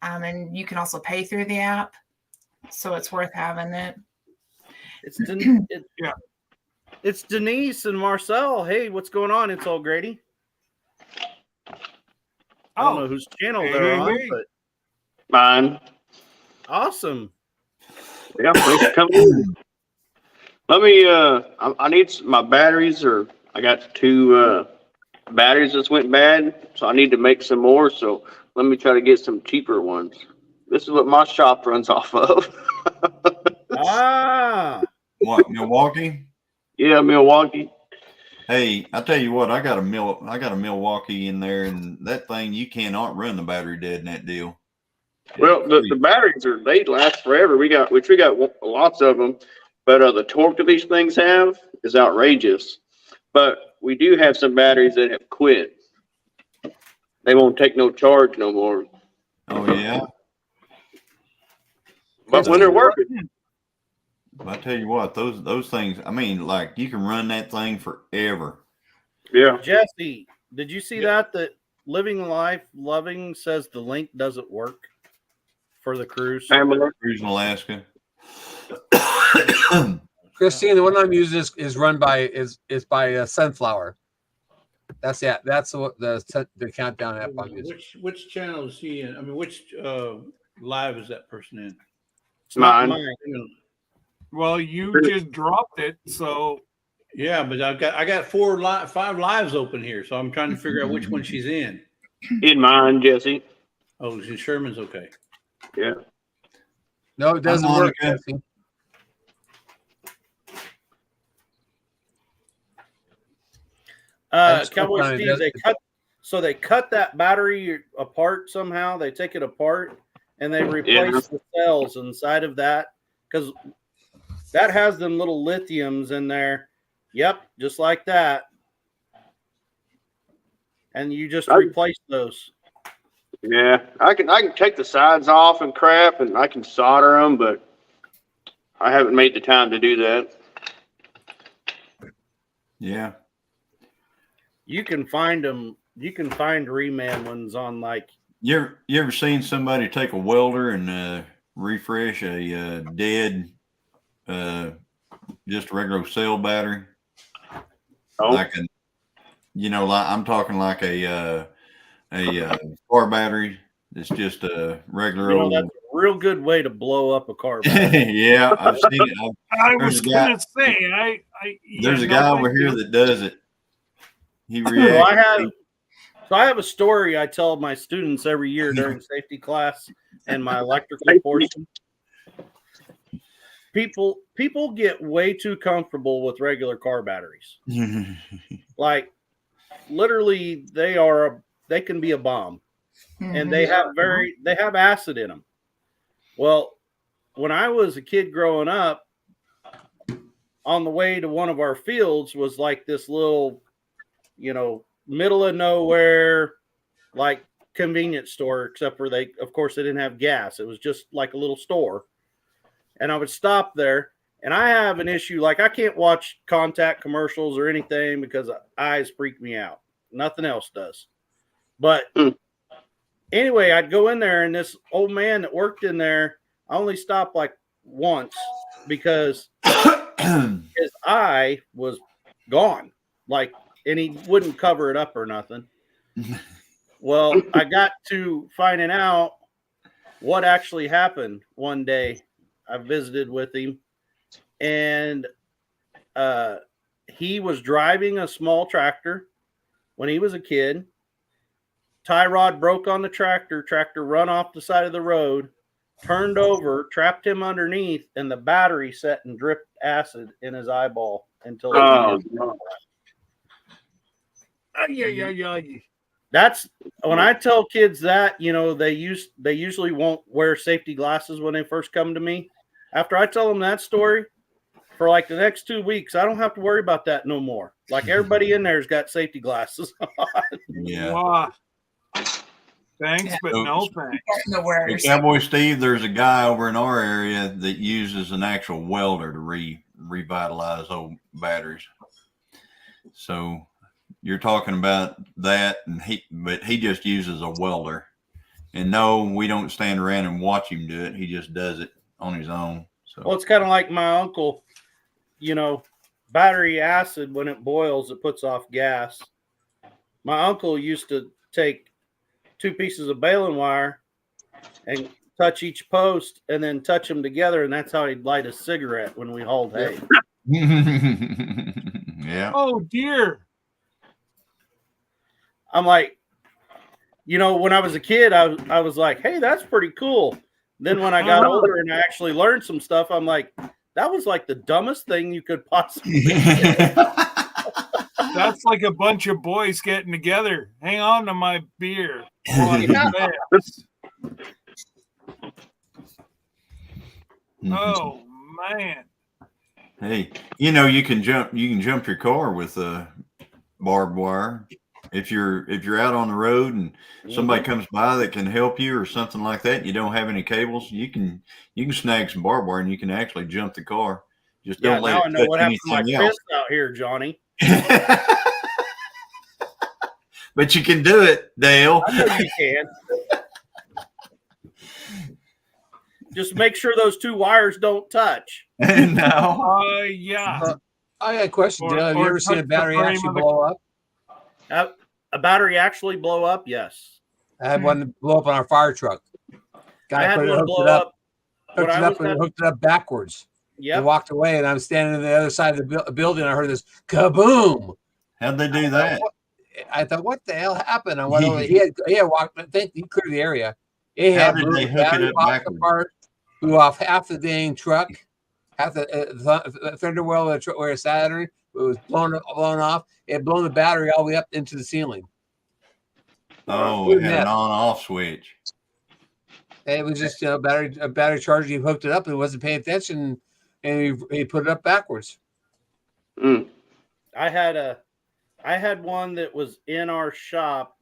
and you can also pay through the app. So it's worth having it. It's Denise and Marcel. Hey, what's going on? It's all Grady. I don't know whose channel they're on, but mine. Awesome. Yeah, thanks for coming in. Let me. I need my batteries, or I got 2 batteries that went bad, so I need to make some more. So let me try to get some cheaper ones. This is what my shop runs off of. What, Milwaukee? Yeah, Milwaukee. Hey, I tell you what, I got a Milwaukee in there, and that thing, you cannot run the battery dead in that deal. Well, the batteries they last forever. We got lots of them, but the torque that these things have is outrageous. But we do have some batteries that have quit. They won't take no charge no more. Oh yeah. But when they're working. I tell you what, those things, I mean, like, you can run that thing forever. Yeah. Jesse, did you see that Living Life Loving says the link doesn't work for the cruise? Cruise in Alaska. Christine, the one I'm using is run by by Sunflower. That's it. That's the countdown app I'm using. Which channel is he in? I mean, which live is that person in? It's mine. Well, you just dropped it, so Yeah, but I got 5 lives open here, so I'm trying to figure out which one she's in. In mine, Jesse. Oh, Sherman's okay. Yeah. No, it doesn't work, Jesse. Cowboy Steve, they cut that battery apart somehow. They take it apart and they replace the cells inside of that because that has them little lithiums in there. Yep, just like that. And you just replace those. Yeah, I can take the sides off and crap, and I can solder them, but I haven't made the time to do that. Yeah. You can find them. You can find reman ones on like. You ever seen somebody take a welder and refresh a dead, just a regular cell battery? Oh. Like like I'm talking like a car battery. It's just a regular old. That's a real good way to blow up a car battery. Yeah, I've seen it. I was gonna say, there's a guy over here that does it. He reacts. So I have a story I tell my students every year during safety class and my electrical portion. People get way too comfortable with regular car batteries. Like literally they can be a bomb. And they have acid in them. Well, when I was a kid growing up, on the way to one of our fields was like this little, middle of nowhere, like convenience store, except for they didn't have gas. It was just like a little store. And I would stop there, and I have an issue. Like I can't watch contact commercials or anything because eyes freak me out. Nothing else does. But anyway, I'd go in there, and this old man that worked in there, I only stopped like once because his eye was gone. And he wouldn't cover it up or nothing. Well, I got to finding out what actually happened one day. I visited with him, and he was driving a small tractor when he was a kid. Tie rod broke on the tractor run off the side of the road, turned over, trapped him underneath, and the battery set and dripped acid in his eyeball until That's when I tell kids that, they usually won't wear safety glasses when they first come to me. After I tell them that story, for like the next 2 weeks, I don't have to worry about that no more. Like everybody in there's got safety glasses on. Yeah. Wow. Thanks, but no thanks. Cowboy Steve, there's a guy over in our area that uses an actual welder to revitalize old batteries. So you're talking about that, but he just uses a welder. And no, we don't stand around and watch him do it. He just does it on his own. So well, it's kind of like my uncle, battery acid, when it boils, it puts off gas. My uncle used to take 2 pieces of baling wire and touch each post and then touch them together. And that's how he'd light a cigarette when we hauled hay. Yeah. Oh, dear. I'm like, when I was a kid, I was like, hey, that's pretty cool. Then when I got older and I actually learned some stuff, I'm like, that was like the dumbest thing you could possibly do. That's like a bunch of boys getting together. Hang on to my beer. Oh man. Hey, you can jump your car with barbed wire. If you're out on the road and somebody comes by that can help you or something like that, you don't have any cables, you can snag some barbed wire and you can actually jump the car. Just don't let it touch anything else. What happened to my fist out here, Johnny. But you can do it, Dale. I know you can. Just make sure those 2 wires don't touch. No. Yeah. I got a question, Dale. Have you ever seen a battery actually blow up? A battery actually blow up? Yes. I had one blow up on our fire truck. Guy hooked it up backwards. Yep. They walked away, and I'm standing on the other side of the building. I heard this kaboom. How'd they do that? I thought, what the hell happened? I went over. He had walked. I think he cleared the area. It How had did blew they the hook it battery up box backwards? apart, blew off half the dang truck, half the fender well of the truck where it sat under. It was blown off. It had blown the battery all the way up into the ceiling. Oh, it had an on-off switch. It was just a battery charger. He hooked it up and wasn't paying attention, and he put it up backwards. Mm. I had one that was in our shop.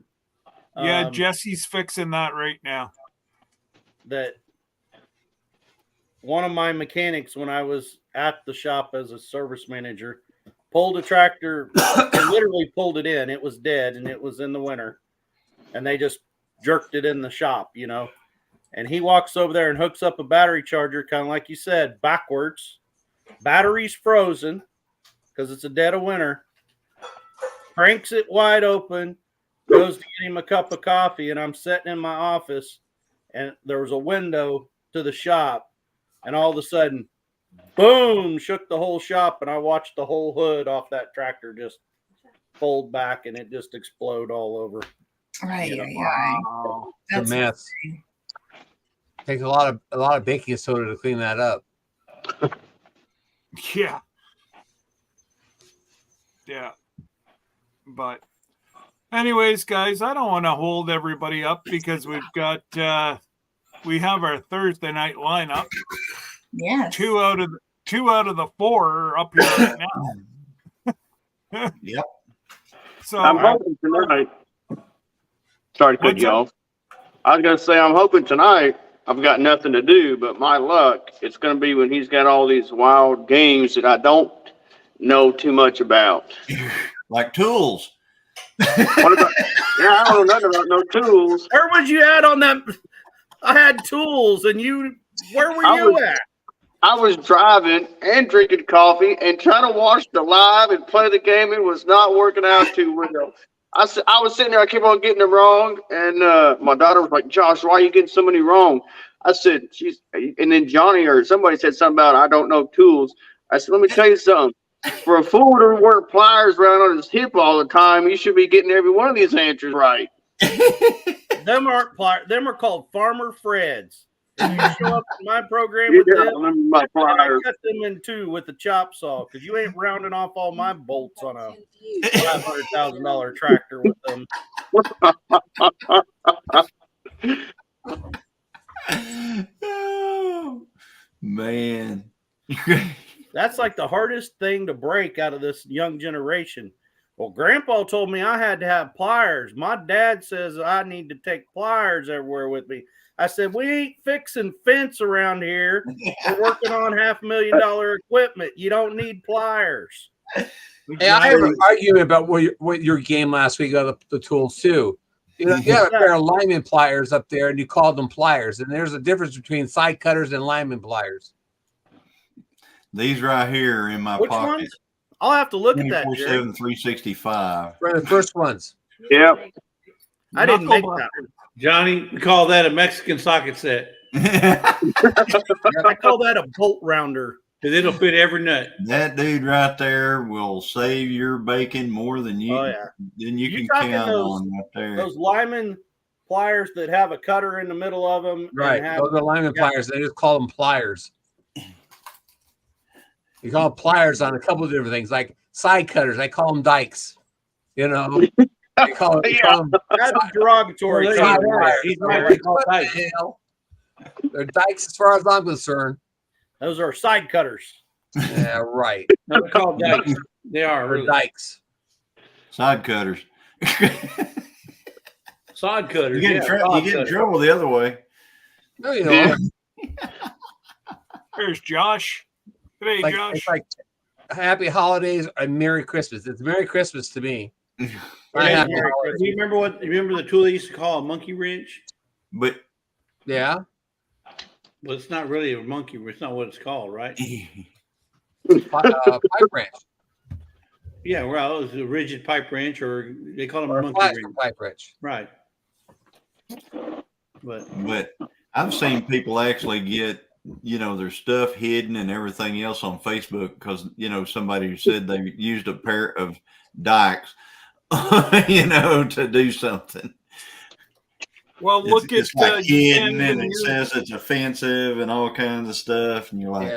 Yeah, Jesse's fixing that right now. That one of my mechanics, when I was at the shop as a service manager, pulled a tractor, literally pulled it in. It was dead, and it was in the winter, and they just jerked it in the shop, you know. And he walks over there and hooks up a battery charger, kind of like you said, backwards. Battery's frozen because it's a dead of winter. Cranks it wide open, goes to get him a cup of coffee, and I'm sitting in my office, and there was a window to the shop, and all of a sudden, boom, shook the whole shop, and I watched the whole hood off that tractor just fold back, and it just explode all over. Right, Wow. It's a mess. Takes a lot of baking soda to clean that up. Yeah. But anyways, guys, I don't want to hold everybody up because we have our Thursday night lineup. Yes. Two out of the 4 are up here right now. Yep. So I'm hoping tonight. Sorry to cut you off. I was going to say, I'm hoping tonight. I've got nothing to do, but my luck, it's going to be when he's got all these wild games that I don't know too much about. Like tools. What about? Yeah, I don't know nothing about no tools. Where was you at on that? I had tools, and where were you at? I was driving and drinking coffee and trying to watch the live and play the game. It was not working out too well. I was sitting there, I kept on getting them wrong, and my daughter was like, "Josh, why are you getting so many wrong?" I said, and then Johnny or somebody said something about I don't know tools. I said, let me tell you something. For a fool to wear pliers around on his hip all the time, you should be getting every one of these answers right. Them aren't pliers. Them are called Farmer Freds. If you show up in my program with them, I cut them in two with the chop saw because you ain't rounding off all my bolts on a $500,000 tractor with them. Oh, man. That's like the hardest thing to break out of this young generation. Well, Grandpa told me I had to have pliers. My dad says I need to take pliers everywhere with me. I said, we ain't fixing fence around here. We're working on $500,000 equipment. You don't need pliers. Hey, I have an argument about what your game last week of the tools too. You have a pair of lineman pliers up there, and you called them pliers. And there's a difference between side cutters and lineman pliers. These right here are in my Which pocket. ones? I'll have to look at that. 24/7, 365. Right, the first ones. Yeah. I didn't make that one. Johnny, we call that a Mexican socket set. I call that a bolt rounder. Because it'll fit every nut. That dude right there will save your bacon more than you than you can count on right there. Those lineman pliers that have a cutter in the middle of them. Right. Those are lineman pliers. They just call them pliers. You call them pliers on a couple of different things, like side cutters. I call them dikes. You know, you call them that's derogatory. Side pliers. What the hell? They're dikes as far as I'm concerned. Those are side cutters. Yeah, right. They're called dikes. They are They're really. dikes. Side cutters. Side cutters. You get in trouble the other way. No, you know. There's Josh. Hey, Josh. It's like Happy Holidays and Merry Christmas. It's Merry Christmas to me. You remember the tool they used to call a monkey wrench? But yeah. Well, it's not really a monkey wrench. It's not what it's called, right? Pipe wrench. Yeah, well, it was a rigid pipe wrench, or they call them Or a monkey flat wrench. pipe wrench. Right. But I've seen people actually get there's stuff hidden and everything else on Facebook because, somebody said they used a pair of dikes, to do something. Well, look it's at like you hidden can't and even it says it's offensive and all kinds of stuff. And you're like,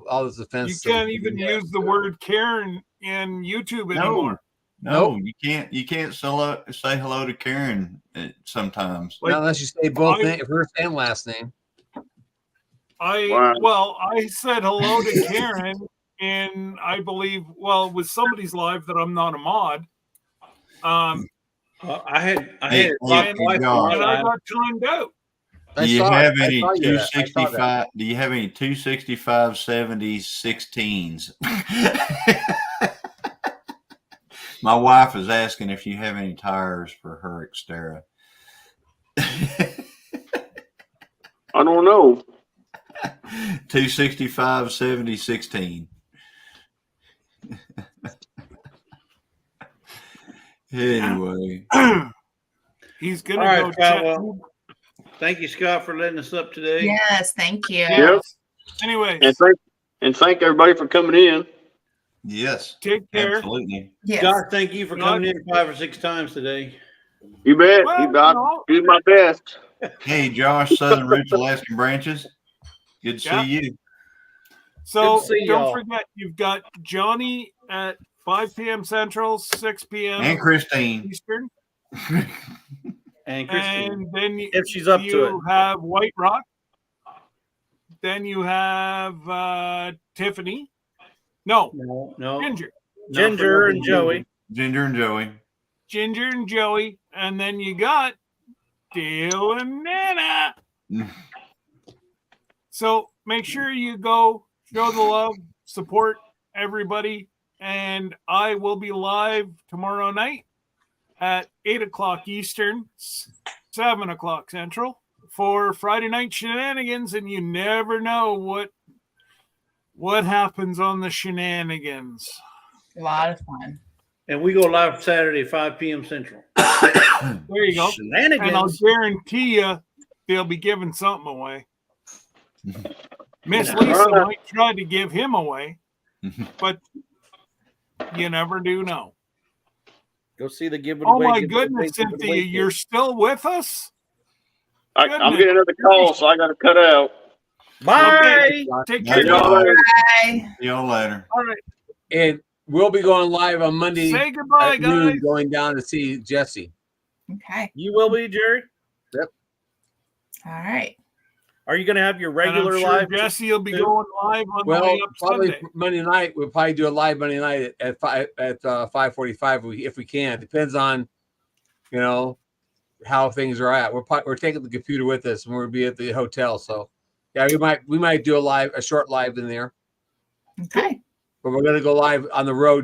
all this offense. You can't even use the word Karen in YouTube anymore. No, you can't. You can't say hello to Karen sometimes. Not unless you say both first and last name. I said hello to Karen, and I believe it was somebody's live that I'm not a mod. I had and I got timed out. Do you have any 265? Do you have any 265 70s 16s? My wife is asking if you have any tires for her Xterra. I don't know. 265 70 16. Anyway, he's gonna all right, go Scott, check. well, thank you, Scott, for letting us up today. Yes, thank you. Yep. Anyway, and thank everybody for coming in. Yes. Take care. Absolutely. Yes. Josh, thank you for coming in 5 or 6 times today. You bet. I'll do my best. Hey, Josh, Southern Roots Alaskan Branches. Good to see you. So see don't y'all. forget, you've got Johnny at 5 p.m. Central, 6 p.m. And Christine. Eastern. And Christine, And then if she's up to it. have White Rock. Then you have Tiffany. No, Ginger. Ginger and Joey. Ginger and Joey. Ginger and Joey. And then you got Dale and Nana. So make sure you go show the love, support everybody. And I will be live tomorrow night at 8 o'clock Eastern, 7 o'clock Central for Friday Night Shenanigans. And you never know what happens on the shenanigans. A lot of fun. And we go live Saturday, 5 p.m. Central. There you go. Shenanigans. And I'll guarantee you they'll be giving something away. Miss Lisa might try to give him away, but you never do know. Go see the give it Oh away. my give it away, goodness, give it Cynthia, away. you're still with us? I'm getting another call, so I got to cut out. Bye. Okay, take Bye. care. Bye. See y'all later. All right. And we'll be going live on Monday. Say goodbye, at noon, guys. going down to see Jesse. Okay. You will be, Jerry? Yep. All right. Are you going to have your And regular I'm sure live? Jesse will be going live on the Well, way up probably Sunday. Monday night. We'll probably do a live Monday night at 5:45 if we can. Depends on, how things are at. We're taking the computer with us, and we'll be at the hotel. So, yeah, we might do a short live in there. Okay. But we're gonna go live on the road